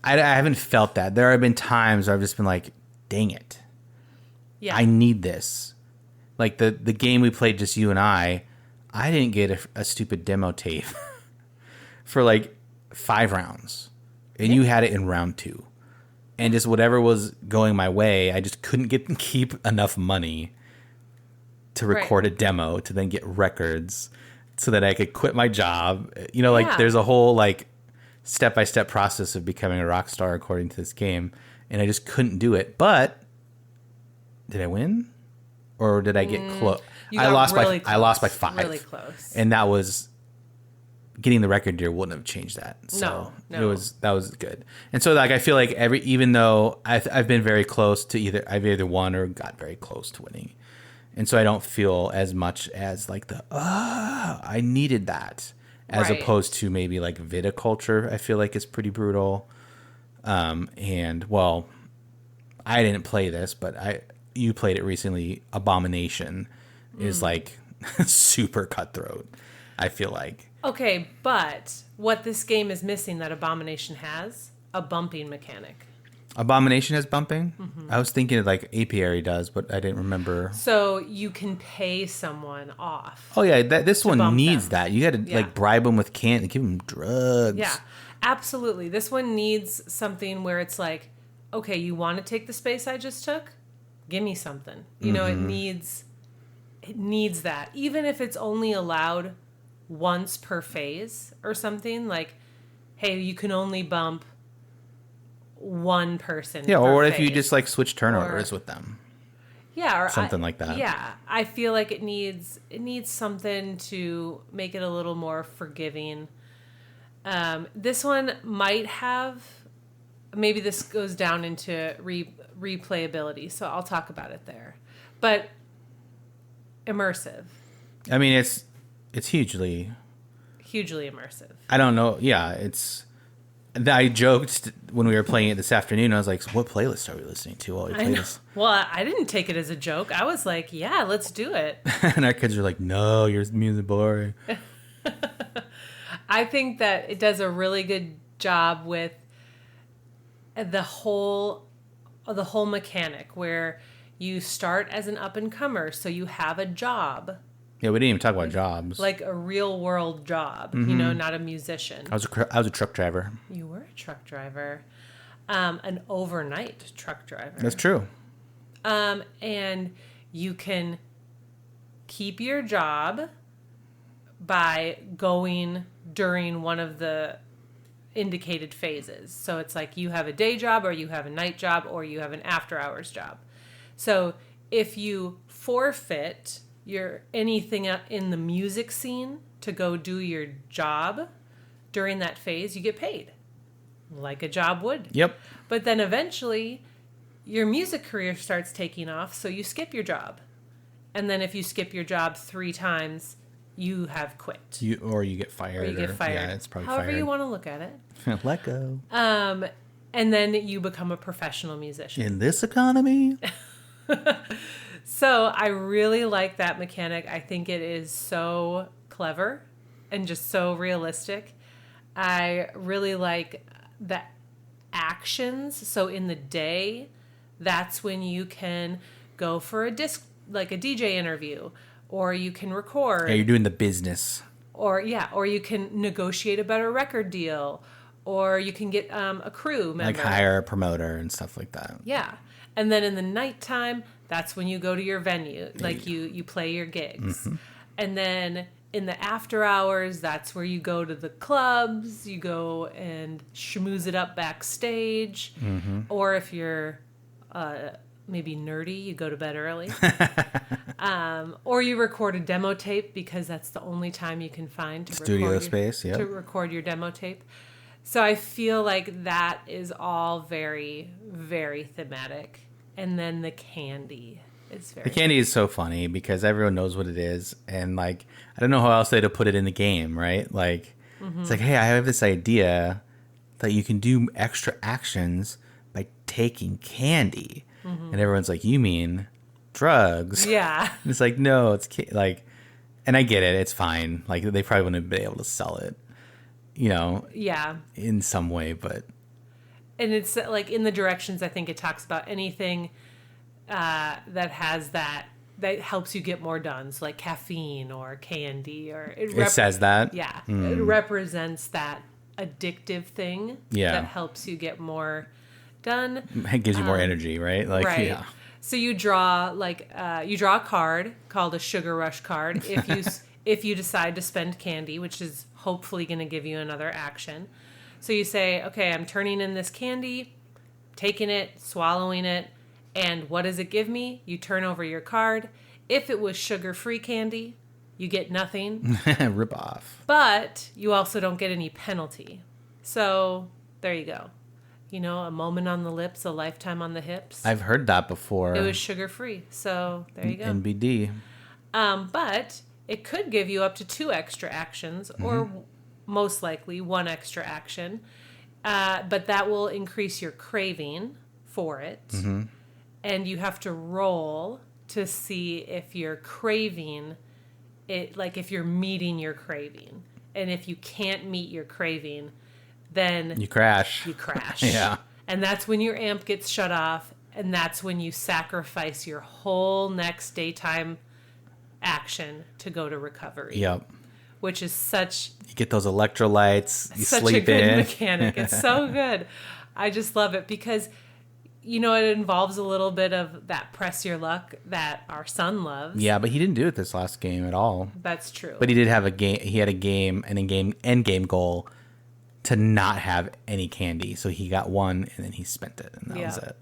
I haven't felt that. There have been times where I've just been like, dang it. Yeah. I need this. Like the game we played, just you and I didn't get a stupid demo tape for like 5 rounds. And you had it in round 2. And just whatever was going my way, I just couldn't keep enough money to record a demo to then get records so that I could quit my job. You know, like there's a whole like step-by-step process of becoming a rock star according to this game, and I just couldn't do it. But did I win, or did I get close? I lost by 5. Really close. And that was getting the record deal wouldn't have changed that. So no. That was good. And so like I feel like even though I've been very close to I've either won or got very close to winning, and so I don't feel as much as like I needed that. As opposed to maybe like viticulture, I feel like is pretty brutal. And well, I didn't play this, but you played it recently. Abomination is like super cutthroat, I feel like. Okay, but what this game is missing that Abomination has a bumping mechanic. Abomination has bumping? I was thinking like apiary does, but I didn't remember. So you can pay someone off. Oh yeah, this one needs them. that. You got to like bribe them with candy, give them drugs. Yeah, absolutely. This one needs something where it's like, okay, you want to take the space I just took? Give me something. You know, it needs that. Even if it's only allowed once per phase or something, like, hey, you can only bump one person. Yeah, or phase. if you just like switch turnovers with them. Yeah, or something like that. Yeah, I feel like it needs something to make it a little more forgiving. This one might have, maybe this goes down into replayability, so I'll talk about it there. But immersive. I mean, it's hugely immersive. I don't know. Yeah, I joked when we were playing it this afternoon. I was like, "What playlist are we listening to while we play this?" Well, I didn't take it as a joke. I was like, "Yeah, let's do it." And our kids are like, "No, your music boring." I think that it does a really good job with the whole mechanic where you start as an up and comer, so you have a job. Yeah, we didn't even talk about jobs. Like a real world job, you know, not a musician. I was a truck driver. You were a truck driver. An overnight truck driver. That's true. And you can keep your job by going during one of the indicated phases. So it's like you have a day job or you have a night job or you have an after hours job. So if you forfeit anything in the music scene to go do your job during that phase, you get paid like a job would. Yep. But then eventually your music career starts taking off, so you skip your job. And then if you skip your job 3 times, you have quit. You get fired. Or you get fired. Yeah, it's probably However fired. you want to look at it. Let go. And then you become a professional musician. In this economy? So I really like that mechanic. I think it is so clever and just so realistic. I really like the actions. So in the day, that's when you can go for a DJ interview, or you can record. Yeah, you're doing the business. Or you can negotiate a better record deal, or you can get a crew member. Like hire a promoter and stuff like that. Yeah. And then in the nighttime, that's when you go to your venue, like you play your gigs. Mm-hmm. And then in the after hours, that's where you go to the clubs, you go and schmooze it up backstage. Mm-hmm. Or if you're maybe nerdy, you go to bed early. Or you record a demo tape, because that's the only time you can find to to record your demo tape. So I feel like that is all very, very thematic. And then the candy is very... The candy is so funny because everyone knows what it is. And, like, I don't know how else to put it in the game, right? Like, It's like, hey, I have this idea that you can do extra actions by taking candy. Mm-hmm. And everyone's like, you mean drugs? Yeah. And it's like, no, it's like... And I get it. It's fine. Like, they probably wouldn't be able to sell it, Yeah. in some way, but... And it's like in the directions, I think it talks about anything that has that helps you get more done. So like caffeine or candy, or it says that. Yeah, It represents that addictive thing. Yeah. That helps you get more done. It gives you more energy, right? Like, right. Yeah. So you draw a card called a sugar rush card if you decide to spend candy, which is hopefully going to give you another action. So you say, okay, I'm turning in this candy, taking it, swallowing it, and what does it give me? You turn over your card. If it was sugar-free candy, you get nothing. Rip off. But you also don't get any penalty. So there you go. A moment on the lips, a lifetime on the hips. I've heard that before. It was sugar-free. So there you go. NBD. But it could give you up to 2 extra actions, or most likely 1 extra action, but that will increase your craving for it. Mm-hmm. And you have to roll to see if you're craving it, like if you're meeting your craving. And if you can't meet your craving, then You crash. you crash. Yeah. And that's when your amp gets shut off, and that's when you sacrifice your whole next daytime action to go to recovery. Yep. Which is such You get those electrolytes. You such sleep a good in. mechanic. It's so good. I just love it because, you know, it involves a little bit of that press your luck that our son loves. Yeah, but he didn't do it this last game at all. That's true. But he did have a game. He had a game and end game goal to not have any candy. So he got one and then he spent it, and that was it.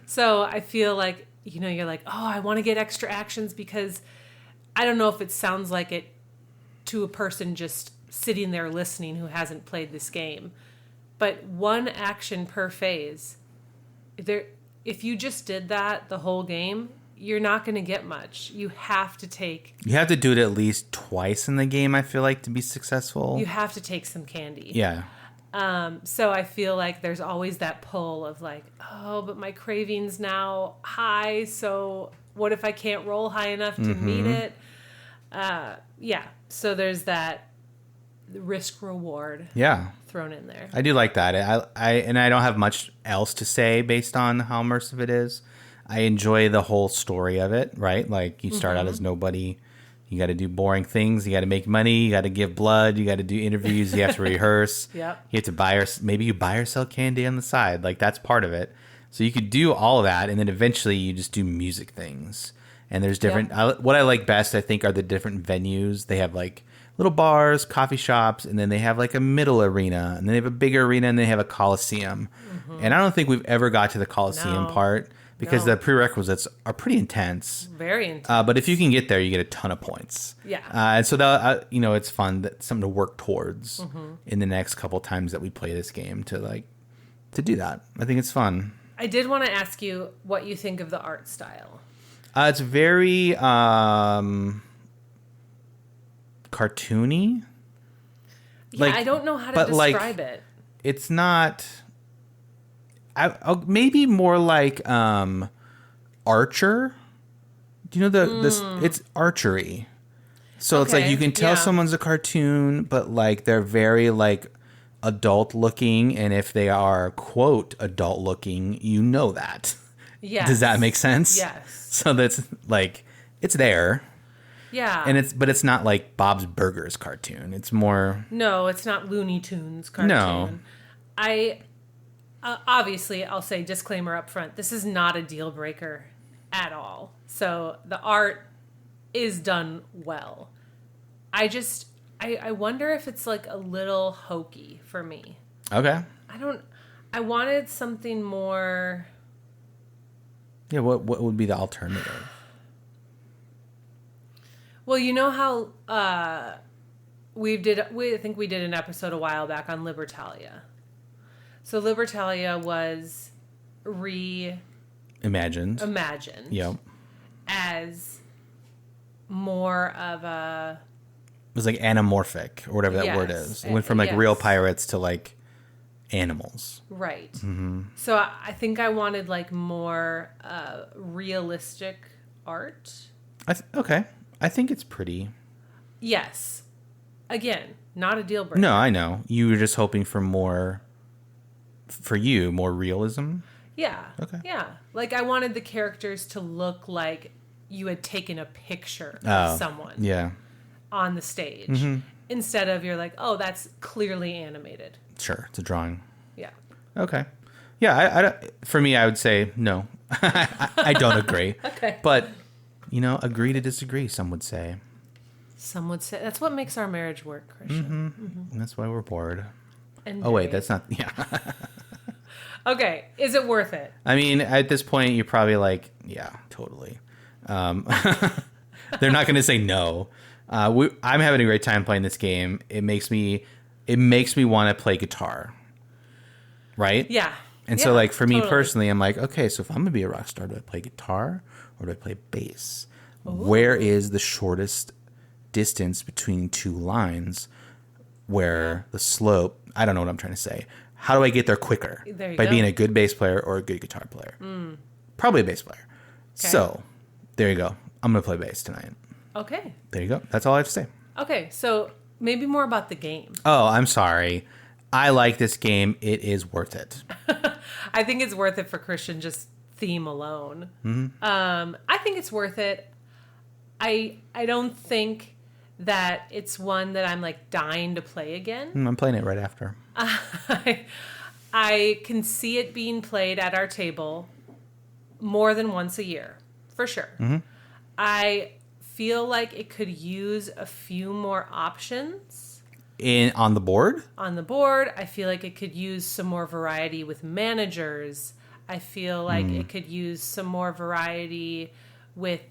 So I feel like, you know, you're like, oh, I want to get extra actions because I don't know if it sounds like it to a person just sitting there listening who hasn't played this game. But one action per phase, if you just did that the whole game, you're not going to get much. You have to do it at least twice in the game, I feel like, to be successful. You have to take some candy. Yeah. So I feel like there's always that pull of like, oh, but my craving's now high, so what if I can't roll high enough to meet it? Yeah. So there's that risk reward thrown in there. I do like that. I don't have much else to say based on how immersive it is. I enjoy the whole story of it, right? Like you start out as nobody. You got to do boring things. You got to make money. You got to give blood. You got to do interviews. You have to rehearse. Yep. You have to maybe you buy or sell candy on the side. Like that's part of it. So you could do all of that, and then eventually you just do music things. And there's different. What I like best, I think, are the different venues. They have like little bars, coffee shops, and then they have like a middle arena, and then they have a bigger arena, and they have a coliseum. And I don't think we've ever got to the coliseum part. Because the prerequisites are pretty intense. Very intense. But if you can get there, you get a ton of points. Yeah. And so, it's fun. That's something to work towards in the next couple times that we play this game to do that. I think it's fun. I did want to ask you what you think of the art style. It's very cartoony. Yeah, I don't know how to describe it. It's not... maybe more like Archer. Do you know it's archery. So it's like you can tell someone's a cartoon, but like they're very like adult looking, and if they are quote adult looking, you know that. Yeah. Does that make sense? Yes. So that's like it's there. Yeah. And it's not like Bob's Burgers cartoon. It's more. No, it's not Looney Tunes cartoon. No. Obviously, I'll say disclaimer up front. This is not a deal breaker at all. So the art is done well. I wonder if it's like a little hokey for me. Okay. I wanted something more. Yeah, what would be the alternative? Well, you know how I think we did an episode a while back on Libertalia. So Libertalia was imagined. Yep. As more of a... It was like anamorphic, or whatever that word is. It went from like real pirates to like animals. Right. Mm-hmm. So I think I wanted like more realistic art. Okay. I think it's pretty. Yes. Again, not a deal breaker. No, I know. You were just hoping for more... For you, more realism? Yeah. Okay. Yeah. Like, I wanted the characters to look like you had taken a picture of someone on the stage. Mm-hmm. Instead of you're like, oh, that's clearly animated. Sure. It's a drawing. Yeah. Okay. Yeah. For me, I would say no. I don't agree. Okay. But, agree to disagree, some would say. Some would say. That's what makes our marriage work, Christian. Mm-hmm. Mm-hmm. That's why we're bored. And oh, wait. That's not... Yeah. Okay, is it worth it? I mean, at this point, you're probably like, yeah, totally. They're not going to say no. I'm having a great time playing this game. It makes me want to play guitar, right? Yeah. And so, like, for me personally, I'm like, okay, so if I'm going to be a rock star, do I play guitar or do I play bass? Ooh. Where is the shortest distance between two lines where the slope, I don't know what I'm trying to say. How do I get there quicker? By being a good bass player or a good guitar player? Probably a bass player. Okay. So, there you go. I'm going to play bass tonight. Okay. There you go. That's all I have to say. Okay, so maybe more about the game. Oh, I'm sorry. I like this game. It is worth it. I think it's worth it for Christian just theme alone. Mm-hmm. I think it's worth it. I don't think that it's one that I'm like dying to play again. I'm playing it right after. I can see it being played at our table more than once a year, for sure. Mm-hmm. I feel like it could use a few more options. On the board? On the board. I feel like it could use some more variety with managers. I feel like it could use some more variety with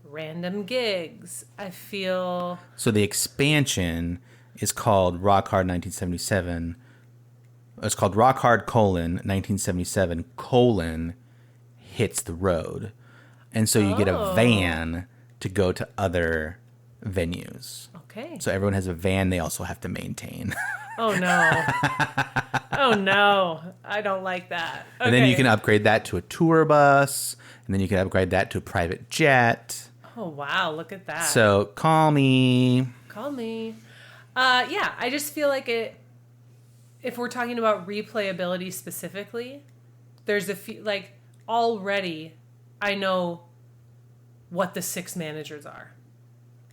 random gigs. I feel... So the expansion is called Rock Hard 1977. It's called Rock Hard : 1977 : hits the road. And so you get a van to go to other venues. Okay. So everyone has a van they also have to maintain. Oh, no. Oh, no. I don't like that. Okay. And then you can upgrade that to a tour bus. And then you can upgrade that to a private jet. Oh, wow. Look at that. So call me. Call me. Yeah, I just feel like it... If we're talking about replayability specifically, there's a few... Like, already, I know what the 6 managers are.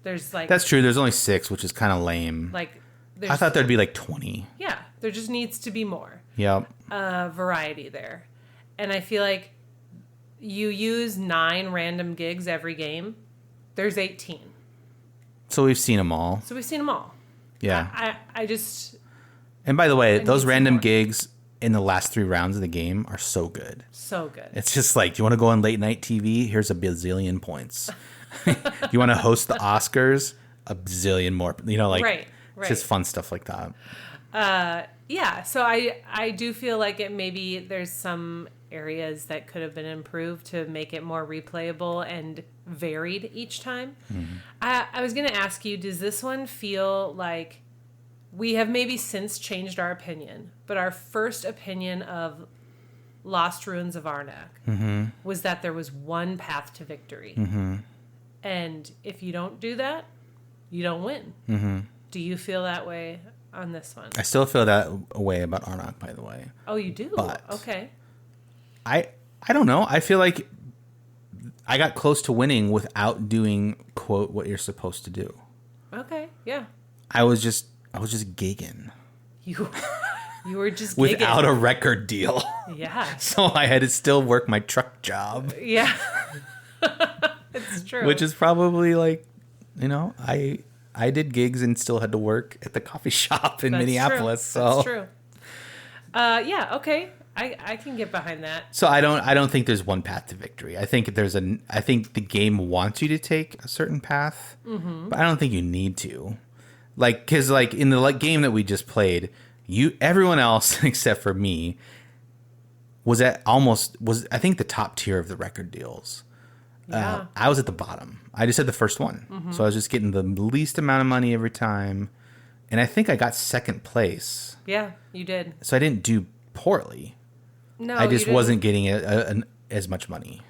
There's like... That's true. There's only 6, which is kind of lame. Like... I thought there'd be like 20. Yeah, there just needs to be more. Yep. Variety there. And I feel like you use 9 random gigs every game. There's 18. So we've seen them all. So we've seen them all. Yeah. I just... And by the way, I those need some random more. gigs in the last 3 rounds of the game are so good. So good. It's just like, do you want to go on late night TV? Here's a bazillion points. You want to host the Oscars? A bazillion more. You know, like... Right. It's just fun stuff like that. Yeah, so I do feel like it maybe there's some areas that could have been improved to make it more replayable and varied each time. Mm-hmm. I was going to ask you, does this one feel like we have maybe since changed our opinion, but our first opinion of Lost Ruins of Arnak was that there was one path to victory. Mm-hmm. And if you don't do that, you don't win. Mm-hmm. Do you feel that way on this one? I still feel that way about Arnak, by the way. Oh, you do? But okay. I don't know. I feel like I got close to winning without doing, quote, what you're supposed to do. Okay, yeah. I was just gigging. You were just gigging. Without a record deal. Yeah. So I had to still work my truck job. Yeah. It's true. Which is probably like, you know, I did gigs and still had to work at the coffee shop in Minneapolis. True. So that's true. Yeah, okay. I can get behind that. So I don't think there's one path to victory. I think the game wants you to take a certain path, but I don't think you need to. Like, cause like in the game that we just played, everyone else except for me was I think the top tier of the record deals. Yeah. I was at the bottom. I just had the first one. So I was just getting the least amount of money every time. And I think I got second place. Yeah, you did. So I didn't do poorly. No, I just wasn't getting as much money.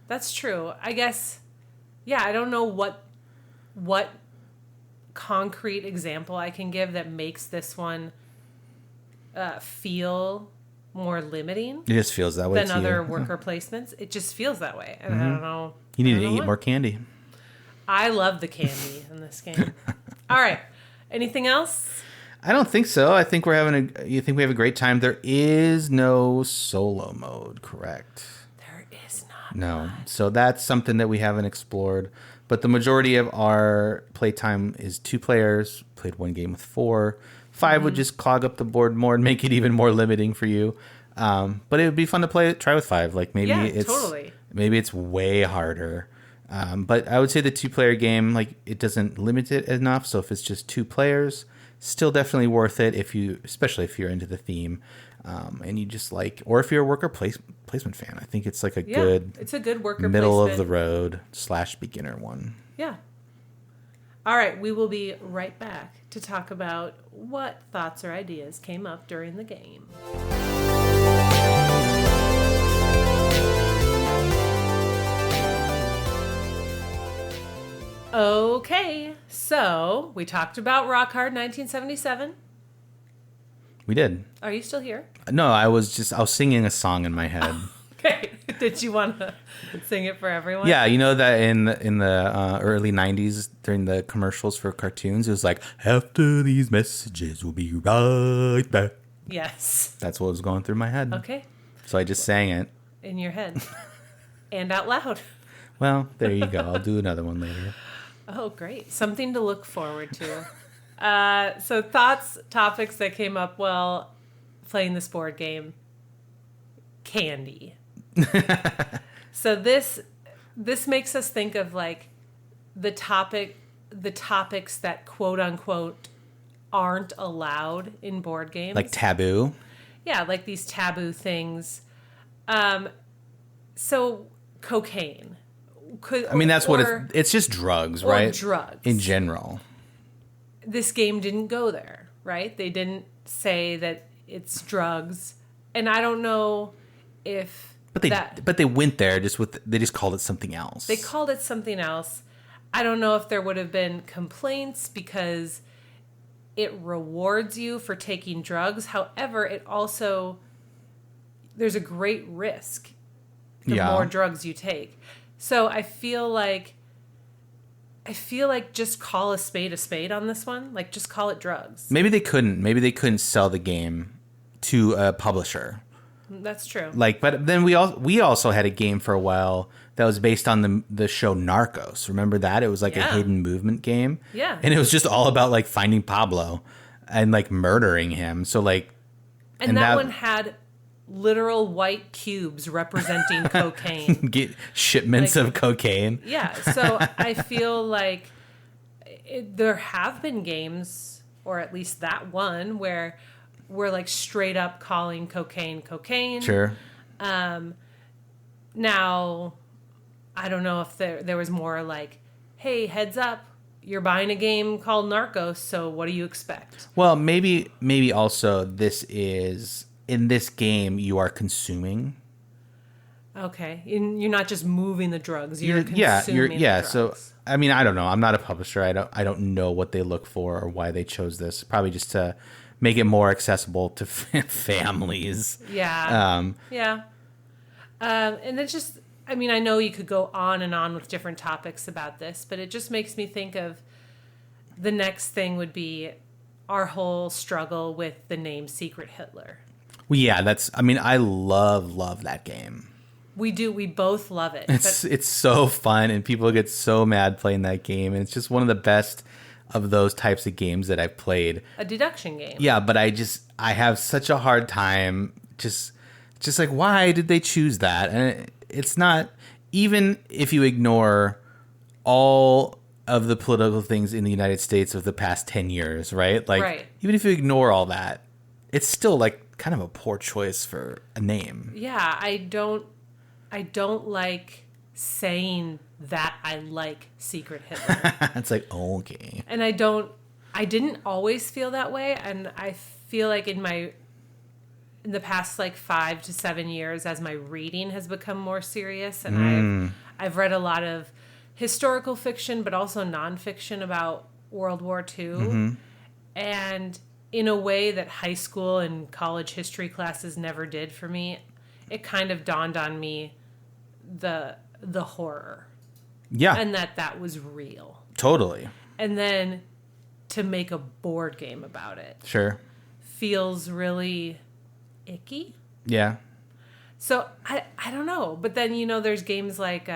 That's true. I guess, yeah, I don't know what concrete example I can give that makes this one feel more limiting. It just feels that way than to other you. worker placements. It just feels that way. And I don't know. You need to eat more candy. I love the candy in this game. All right. Anything else? I don't think so. I think you think we have a great time. There is no solo mode, correct? There is not. No. So that's something that we haven't explored. But the majority of our playtime is 2 players. Played one game with 4. 5 would just clog up the board more and make it even more limiting for you. But it would be fun to try with 5. Like maybe maybe it's way harder. But I would say the 2-player game, like it doesn't limit it enough. So if it's just 2 players, still definitely worth it especially if you're into the theme, and you just like, or if you're a worker placement fan. I think it's like it's a good worker middle placement. of the road / beginner one. Yeah. All right, we will be right back to talk about what thoughts or ideas came up during the game. Okay, so we talked about Rock Hard 1977. We did. Are you still here? No, I was singing a song in my head. Okay. Did you want to sing it for everyone? Yeah, you know that in the early 90s during the commercials for cartoons, it was like, after these messages, we'll be right back. Yes. That's what was going through my head. Okay. So I just sang it. In your head. And out loud. Well, there you go. I'll do another one later. Oh, great. Something to look forward to. So thoughts, topics that came up while playing this board game. Candy. So this makes us think of like the topics that quote unquote aren't allowed in board games. Like taboo? Yeah, like these taboo things. So cocaine. That's what it's just drugs, right? Or drugs. In general. This game didn't go there, right? They didn't say that it's drugs. And I don't know if But they went there they just called it something else. They called it something else. I don't know if there would have been complaints because it rewards you for taking drugs. However, there's a great risk the more drugs you take. So I feel like just call a spade on this one. Like just call it drugs. Maybe they couldn't sell the game to a publisher. That's true. Like, but then we also had a game for a while that was based on the show Narcos. Remember that? It was like a hidden movement game. Yeah. And it was just all about like finding Pablo and like murdering him. So like, and that one had literal white cubes representing cocaine. Get shipments of cocaine. Yeah. So I feel like there have been games, or at least that one, where we're like straight up calling cocaine. Sure. Now, I don't know if there was more like, hey, heads up, you're buying a game called Narcos, so what do you expect? Well, maybe also this is, in this game, you are consuming. Okay. You're not just moving the drugs, you're consuming the drugs. So, I mean, I don't know. I'm not a publisher. I don't know what they look for or why they chose this. Probably just to make it more accessible to families. Yeah. And it's just, I mean, I know you could go on and on with different topics about this, but it just makes me think of the next thing would be our whole struggle with the name Secret Hitler. Well, yeah, I love that game. We do. We both love it. It's so fun, and people get so mad playing that game, and it's just one of the best of those types of games that I've played. A deduction game. Yeah, but I have such a hard time just like, why did they choose that? And it's not, even if you ignore all of the political things in the United States of the past 10 years, right? Like, right. Even if you ignore all that, it's still like kind of a poor choice for a name. Yeah, I don't like saying that I like Secret Hitler. It's like, okay. And I didn't always feel that way, and I feel like in the past like 5 to 7 years, as my reading has become more serious, and I've read a lot of historical fiction, but also nonfiction about World War II. Mm-hmm. And in a way that high school and college history classes never did for me, it kind of dawned on me the horror. Yeah. And that was real. Totally. And then to make a board game about it. Sure. Feels really icky. Yeah. So I don't know. But then, there's games like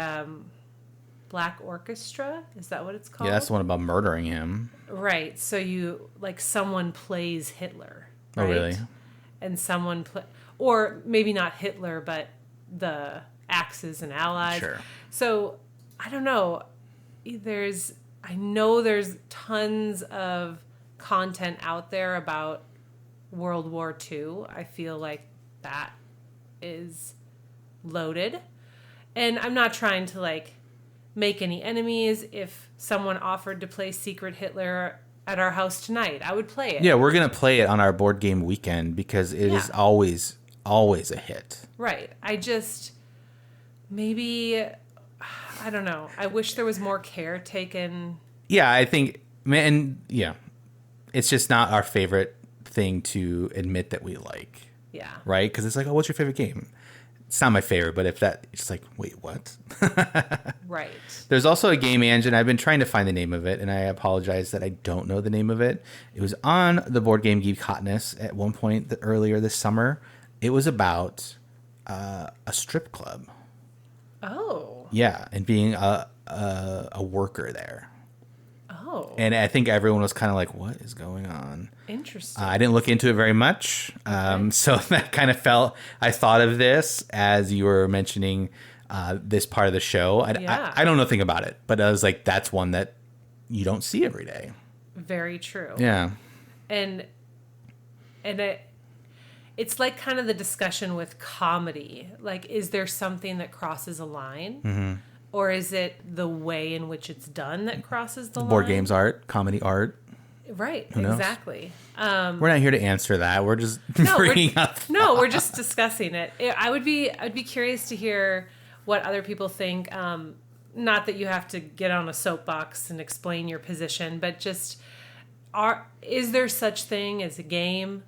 Black Orchestra. Is that what it's called? Yeah, that's the one about murdering him. Right. So someone plays Hitler. Right? Oh, really? And someone or maybe not Hitler, but the Axis and Allies. Sure. So I don't know. I know there's tons of content out there about World War II. I feel like that is loaded. And I'm not trying to make any enemies. If someone offered to play Secret Hitler at our house tonight, I would play it. Yeah, we're going to play it on our board game weekend because it is always a hit. Right. Maybe, I don't know. I wish there was more care taken. Yeah, I think, it's just not our favorite thing to admit that we like. Yeah. Right? Because it's like, oh, what's your favorite game? It's not my favorite, but if that, it's like, wait, what? Right. There's also a game engine. I've been trying to find the name of it, and I apologize that I don't know the name of it. It was on the Board Game Geek Hotness at one point earlier this summer. It was about a strip club. Oh. Yeah, and being a worker there. Oh. And I think everyone was kind of like, what is going on? Interesting. I didn't look into it very much. So that kind of felt, I thought of this as you were mentioning this part of the show. I don't know anything about it, but I was like, that's one that you don't see every day. Very true. Yeah. And it's like kind of the discussion with comedy. Like, is there something that crosses a line? Mm-hmm. Or is it the way in which it's done that crosses the line? Board games art, comedy art. Right, exactly. We're not here to answer that. We're just bringing up. No, we're just discussing it. I'd be curious to hear what other people think. Not that you have to get on a soapbox and explain your position, but just is there such thing as a game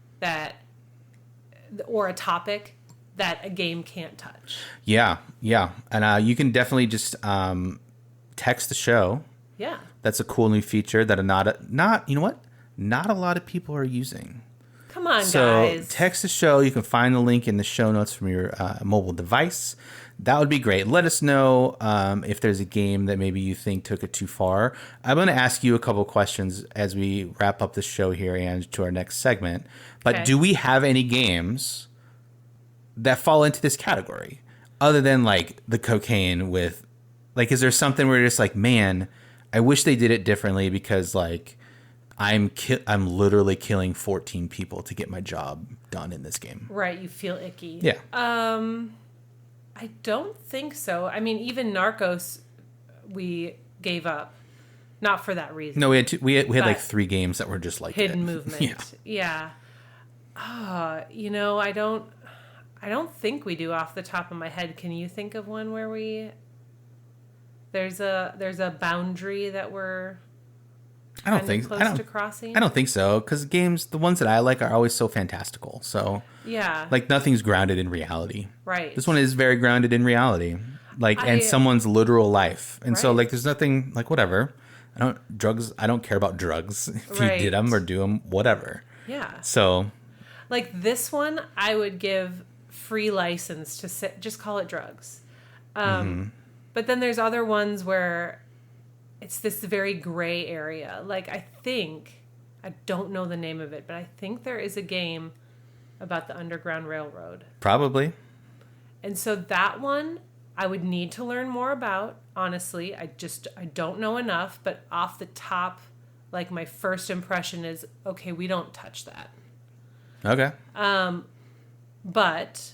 or a topic that a game can't touch? Yeah. And you can definitely just text the show. Yeah. That's a cool new feature that you know what? Not a lot of people are using. Come on, so guys. Text the show. You can find the link in the show notes from your mobile device. That would be great. Let us know if there's a game that maybe you think took it too far. I'm going to ask you a couple questions as we wrap up the show here and to our next segment. But do we have any games that fall into this category other than like the cocaine with, like, is there something where you're just like, man, I wish they did it differently because like I'm literally killing 14 people to get my job done in this game. Right. You feel icky. Yeah. I don't think so. I mean, even Narcos, we gave up. Not for that reason. No, we had like 3 games that were just like hidden movement. Yeah. I don't think we do off the top of my head. Can you think of one where there's a boundary that we're close to crossing? I don't think so, because games, the ones that I like, are always so fantastical. So yeah, like nothing's grounded in reality. Right. This one is very grounded in reality, and someone's literal life. And so like there's nothing like whatever. I don't care about drugs. If you did them or do them, whatever. Yeah. So like this one, I would give free license to just call it drugs. But then there's other ones where it's this very gray area. Like I don't know the name of it, but I think there is a game about the Underground Railroad. Probably. And so that one I would need to learn more about. Honestly, I don't know enough, but off the top, like my first impression is, okay, we don't touch that. Okay. But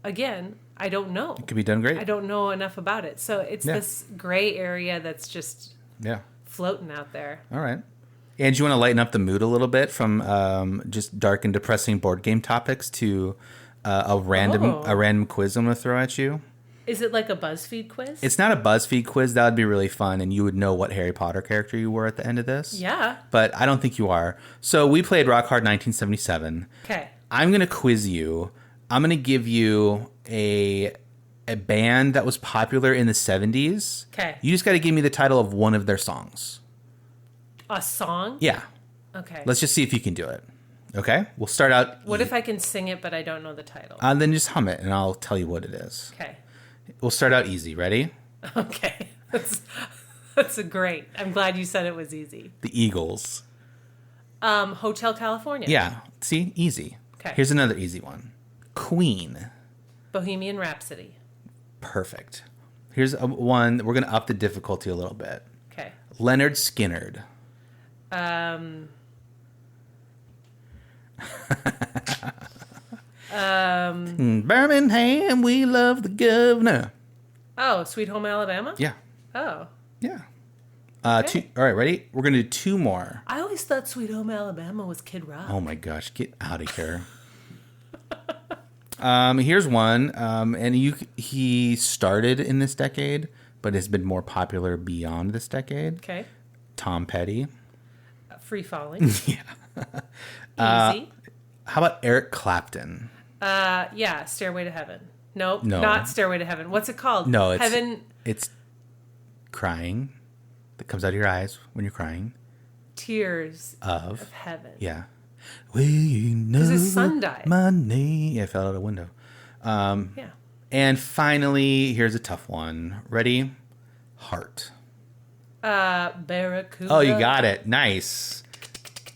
again, I don't know. It could be done great. I don't know enough about it. So it's this gray area that's just floating out there. All right. And do you want to lighten up the mood a little bit from just dark and depressing board game topics to a random quiz I'm going to throw at you? Is it like a BuzzFeed quiz? It's not a BuzzFeed quiz. That would be really fun, and you would know what Harry Potter character you were at the end of this. Yeah. But I don't think you are. So we played Rock Hard 1977. Okay. I'm going to quiz you. I'm going to give you a band that was popular in the 70s. Okay. You just got to give me the title of one of their songs. A song? Yeah. Okay. Let's just see if you can do it. Okay? We'll start out. What if I can sing it, but I don't know the title? Then just hum it, and I'll tell you what it is. Okay. We'll start out easy. Ready? Okay. That's a great. I'm glad you said it was easy. The Eagles. Hotel California. Yeah. See? Easy. Okay. Here's another easy one. Queen. Bohemian Rhapsody. Perfect. Here's one. We're going to up the difficulty a little bit. Okay. Leonard Skinnerd. Birmingham, we love the governor. Oh, Sweet Home Alabama? Yeah. Oh. Yeah. Okay. All right, ready? We're going to do 2 more. I always thought Sweet Home Alabama was Kid Rock. Oh my gosh, get out of here. Here's one. And he started in this decade, but has been more popular beyond this decade. Okay. Tom Petty. Free Falling. Yeah. Easy. How about Eric Clapton? Yeah, Stairway to Heaven. Nope, No. not Stairway to Heaven. What's it called? No, it's Heaven. It's crying that comes out of your eyes when you're crying. Tears of Heaven. Yeah. Will you know because his son died. My name? Yeah, it fell out a window. Yeah. And finally, here's a tough one. Ready? Heart. Barracuda. Oh, you got it. Nice.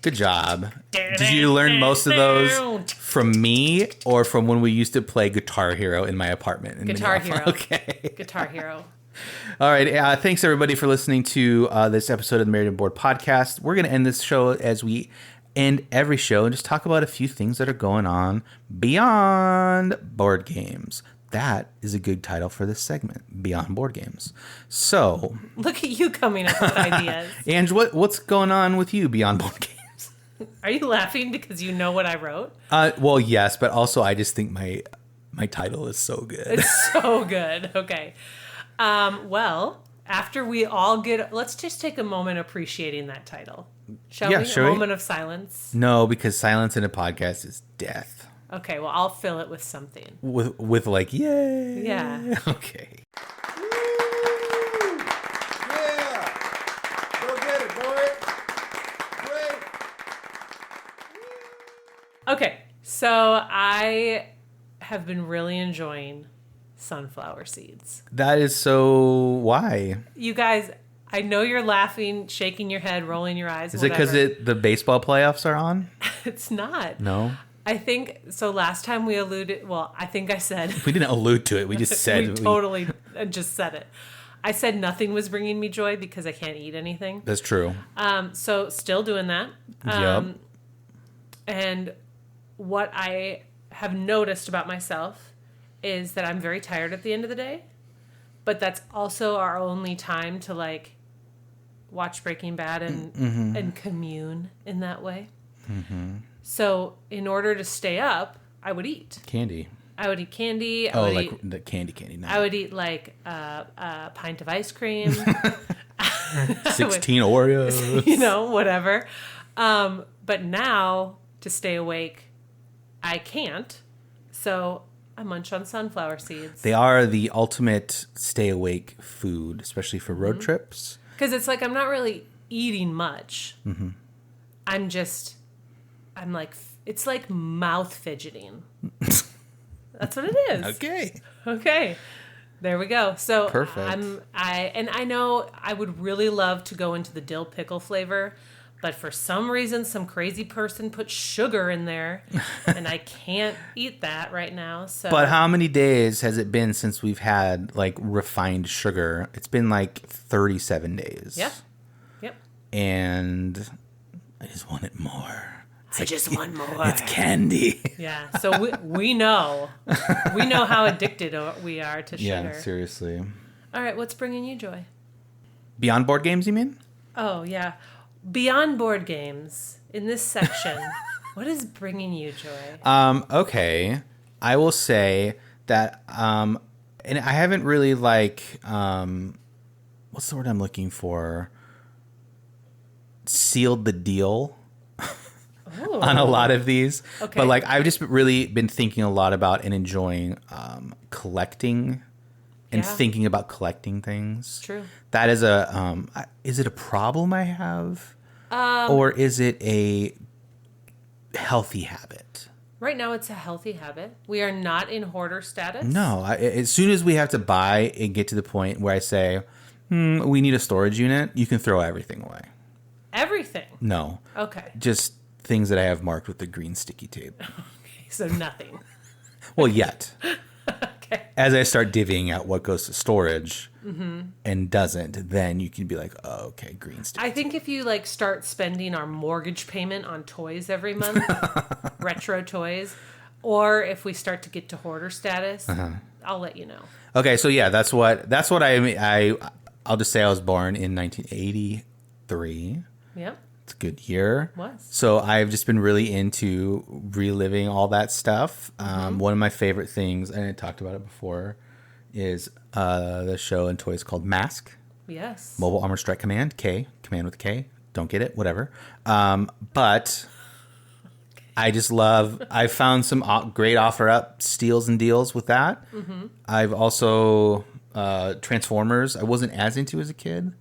Good job. Did you learn most of those from me or from when we used to play Guitar Hero in my apartment? In Guitar Minneapolis? Hero. Okay. Guitar Hero. All right. Thanks, everybody, for listening to this episode of the Married and Bored podcast. We're going to end this show as we end every show and just talk about a few things that are going on beyond board games. That is a good title for this segment, Beyond Board Games. So, look at you coming up with ideas. Ange, what's going on with you beyond board games? Are you laughing because you know what I wrote? Well, yes, but also I just think my title is so good. It's so good. Okay. Well, after we all let's just take a moment appreciate that title. Shall we? A moment of silence? No, because silence in a podcast is death. Okay, well, I'll fill it with something. With like, yay. Yeah. Okay. Woo! Yeah! Go get it, boy! Great! Okay, so I have been really enjoying sunflower seeds. That is so... Why? You guys, I know you're laughing, shaking your head, rolling your eyes, Is it because the baseball playoffs are on? It's not. No? I think, so last time we I think I said... We didn't allude to it. We just said... we totally just said it. I said nothing was bringing me joy because I can't eat anything. That's true. So still doing that. Yep. And what I have noticed about myself is that I'm very tired at the end of the day. But that's also our only time to like watch Breaking Bad and commune in that way. Mm-hmm. So in order to stay up, I would eat candy. I would eat candy. The candy. No. I would eat like a pint of ice cream. 16 Oreos. You know, whatever. But now to stay awake, I can't. So I munch on sunflower seeds. They are the ultimate stay awake food, especially for road trips. Because it's like I'm not really eating much. Mm-hmm. I'm like, it's like mouth fidgeting. That's what it is. Okay. There we go. So perfect. I know I would really love to go into the dill pickle flavor, but for some reason, some crazy person put sugar in there, and I can't eat that right now. So. But how many days has it been since we've had like refined sugar? It's been like 37 days. Yep. And I just want it more. I just want more. It's candy. Yeah. So we know how addicted we are to sugar. Yeah, seriously. All right. What's bringing you joy? Beyond board games, you mean? Oh, yeah. Beyond board games, in this section, what is bringing you joy? Okay. I will say that, and I haven't really what's the word I'm looking for? Sealed the deal on a lot of these. Okay. But like, I've just really been thinking a lot about and enjoying collecting and thinking about collecting things. True. That is is it a problem I have? Or is it a healthy habit? Right now, it's a healthy habit. We are not in hoarder status. No. As soon as we have to buy and get to the point where I say, we need a storage unit, you can throw everything away. Everything? No. Okay. Just things that I have marked with the green sticky tape. Okay, so nothing. Well, yet. Okay. As I start divvying out what goes to storage and doesn't, then you can be like, oh, okay, green sticky I think if you like start spending our mortgage payment on toys every month, retro toys, or if we start to get to hoarder status, I'll let you know. Okay, so yeah, that's what I mean. I'll just say I was born in 1983. Yep. It's a good year. Was. So I've just been really into reliving all that stuff. One of my favorite things, and I talked about it before, is the show and toys called Mask. Yes. Mobile Armor Strike Command, K, command with K. Don't get it, whatever. But I just love. I found some great OfferUp steals and deals with that. Mm-hmm. I've also Transformers. I wasn't as into as a kid,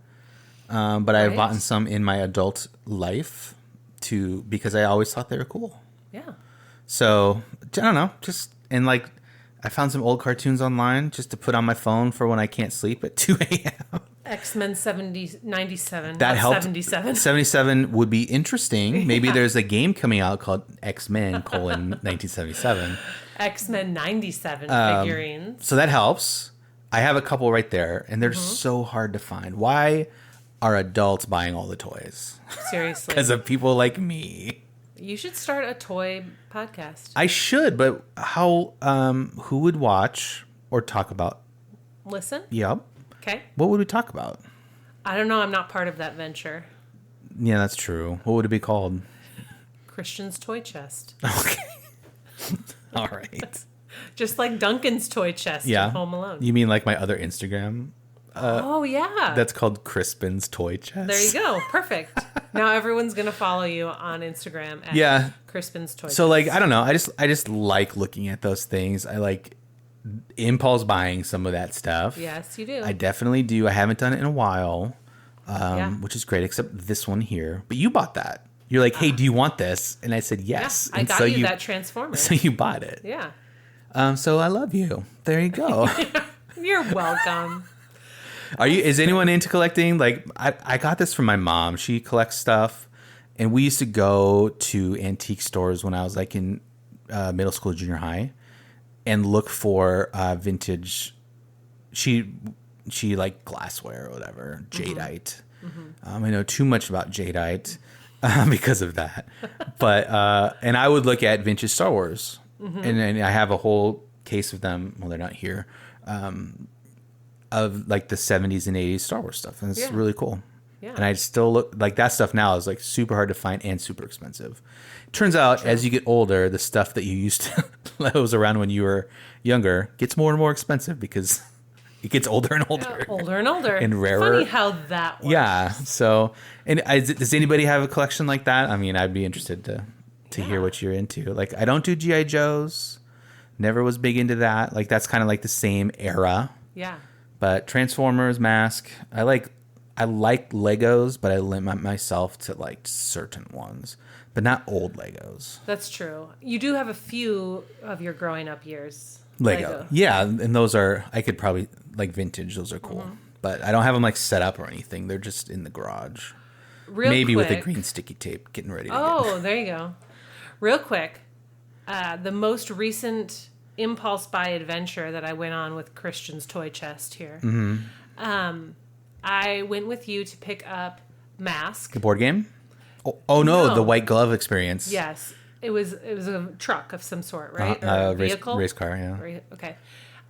but I've bought some in my adult life because I always thought they were cool. Yeah. So I don't know, I found some old cartoons online just to put on my phone for when I can't sleep at 2 a.m. X-Men 97. That helped. 77. 77 would be interesting. Maybe there's a game coming out called X-Men : 1977. X-Men 97 figurines. So that helps. I have a couple right there, and they're so hard to find. Why are adults buying all the toys? Seriously. Because of people like me. You should start a toy podcast. I should, but how? Who would watch or talk about? Listen? Yep. Okay. What would we talk about? I don't know. I'm not part of that venture. Yeah, that's true. What would it be called? Christian's Toy Chest. Okay. All right. Just like Duncan's Toy Chest in Home Alone. You mean like my other Instagram? Oh, yeah. That's called Crispin's Toy Chest. There you go. Perfect. Now everyone's going to follow you on Instagram at Crispin's Toy Chest. So, I don't know. I just like looking at those things. I like impulse buying some of that stuff. Yes, you do. I definitely do. I haven't done it in a while, which is great, except this one here. But you bought that. You're like, hey, do you want this? And I said yes. Yeah, I got you that Transformer. So you bought it. Yeah. So I love you. There you go. You're welcome. Is anyone into collecting? I got this from my mom. She collects stuff, and we used to go to antique stores when I was in middle school, junior high, and look for vintage. She like glassware or whatever, jadeite. Mm-hmm. I know too much about jadeite because of that, but and I would look at vintage Star Wars, and I have a whole case of them. Well, they're not here. Of the 70s and 80s Star Wars stuff, and it's really cool. Yeah. And I still look that stuff now is super hard to find and super expensive. Turns out as you get older, the stuff that you used to that was around when you were younger gets more and more expensive because it gets older and older. Yeah, older and older. And rarer. Funny how that works. Yeah. So, does anybody have a collection like that? I mean, I'd be interested to hear what you're into. I don't do G.I. Joes. Never was big into that. That's kind of the same era. Yeah. But Transformers, Mask, I like Legos, but I limit myself to certain ones, but not old Legos. That's true. You do have a few of your growing up years. Lego. Yeah, and those are, I could probably, vintage, those are cool. Mm-hmm. But I don't have them set up or anything. They're just in the garage. Maybe with a green sticky tape, getting ready to there you go. Real quick, the most recent impulse buy adventure that I went on with Christian's Toy Chest here. Mm-hmm. I went with you to pick up Mask. The board game? Oh no, the white glove experience. Yes. It was a truck of some sort, right? Or a vehicle? Race car, yeah. Okay.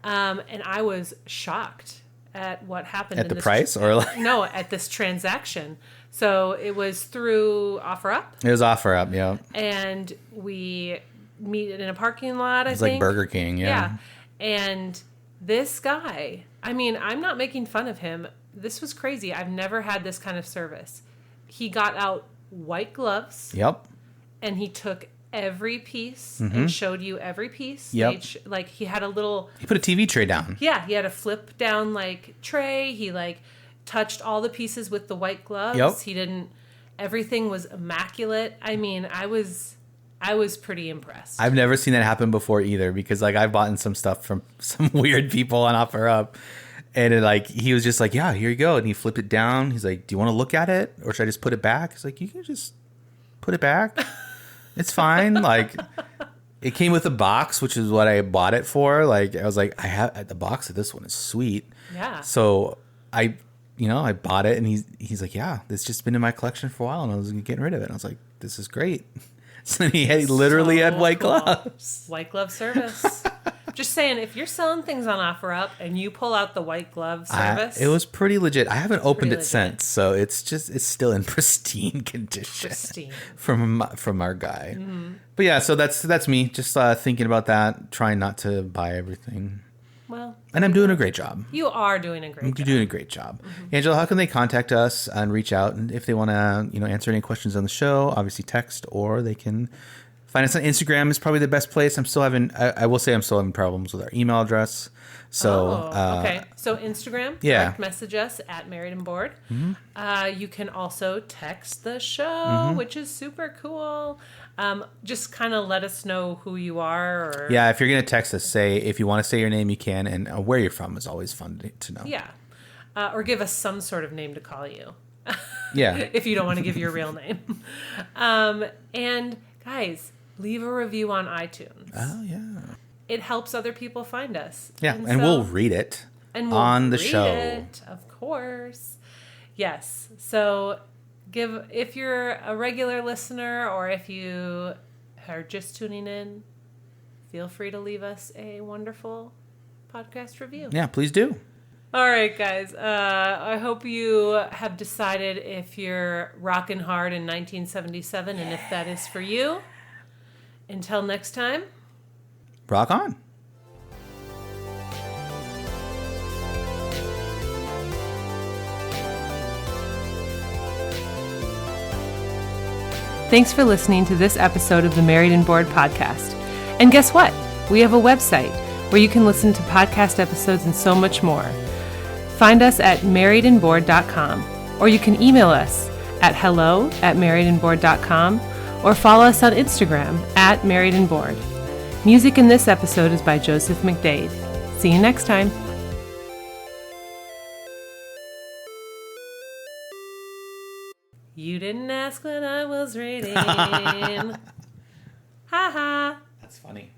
And I was shocked at what happened. At the price? Or No, at this transaction. So it was through OfferUp. It was OfferUp, yeah. And we meet in a parking lot, I think. It's like Burger King, yeah. And this guy, I mean, I'm not making fun of him. This was crazy. I've never had this kind of service. He got out white gloves. Yep. And he took every piece and showed you every piece. Yep. He had a little... He put a TV tray down. Yeah, he had a flip down tray. He touched all the pieces with the white gloves. Yep. He didn't... Everything was immaculate. I mean, I was pretty impressed. I've never seen that happen before either because I've bought some stuff from some weird people on OfferUp, and he was just yeah, here you go, and he flipped it down. He's like, do you want to look at it or should I just put it back? He's like, you can just put it back. It's fine. It came with a box, which is what I bought it for. I was I have the box of this one is sweet. Yeah. So I bought it, and he's like, yeah, it's just been in my collection for a while, and I was getting rid of it. And I was like, this is great. So he literally had white gloves. White glove service. Just saying, if you're selling things on OfferUp and you pull out the white glove service, it was pretty legit. I haven't opened it since, so it's still in pristine condition. From our guy. Mm-hmm. But yeah, so that's me. Just thinking about that, trying not to buy everything. Well, and I'm doing a great job. You are doing a great job. You're doing a great job. Mm-hmm. Angela, how can they contact us and reach out? And if they want to, answer any questions on the show, obviously text, or they can Find us on Instagram is probably the best place. I will say I'm still having problems with our email address. So, okay. So Instagram, yeah. direct message us at Married and Bored. You can also text the show, which is super cool. Just kind of let us know who you are. Or yeah, if you're going to text us, say if you want to say your name, you can. And where you're from is always fun to know. Yeah. Or give us some sort of name to call you. Yeah. If you don't want to give your real name. And guys, leave a review on iTunes. Oh, yeah. It helps other people find us. Yeah, and we'll read it on the show. It, of course. Yes. So if you're a regular listener or if you are just tuning in, feel free to leave us a wonderful podcast review. Yeah, please do. All right, guys. I hope you have decided if you're rocking hard in 1977 and if that is for you. Until next time. Rock on. Thanks for listening to this episode of the Married and Bored podcast. And guess what? We have a website where you can listen to podcast episodes and so much more. Find us at marriedandbored.com, or you can email us at hello@marriedandbored.com, or follow us on Instagram at marriedandbored. Music in this episode is by Joseph McDade. See you next time. You didn't ask what I was reading. Ha ha. That's funny.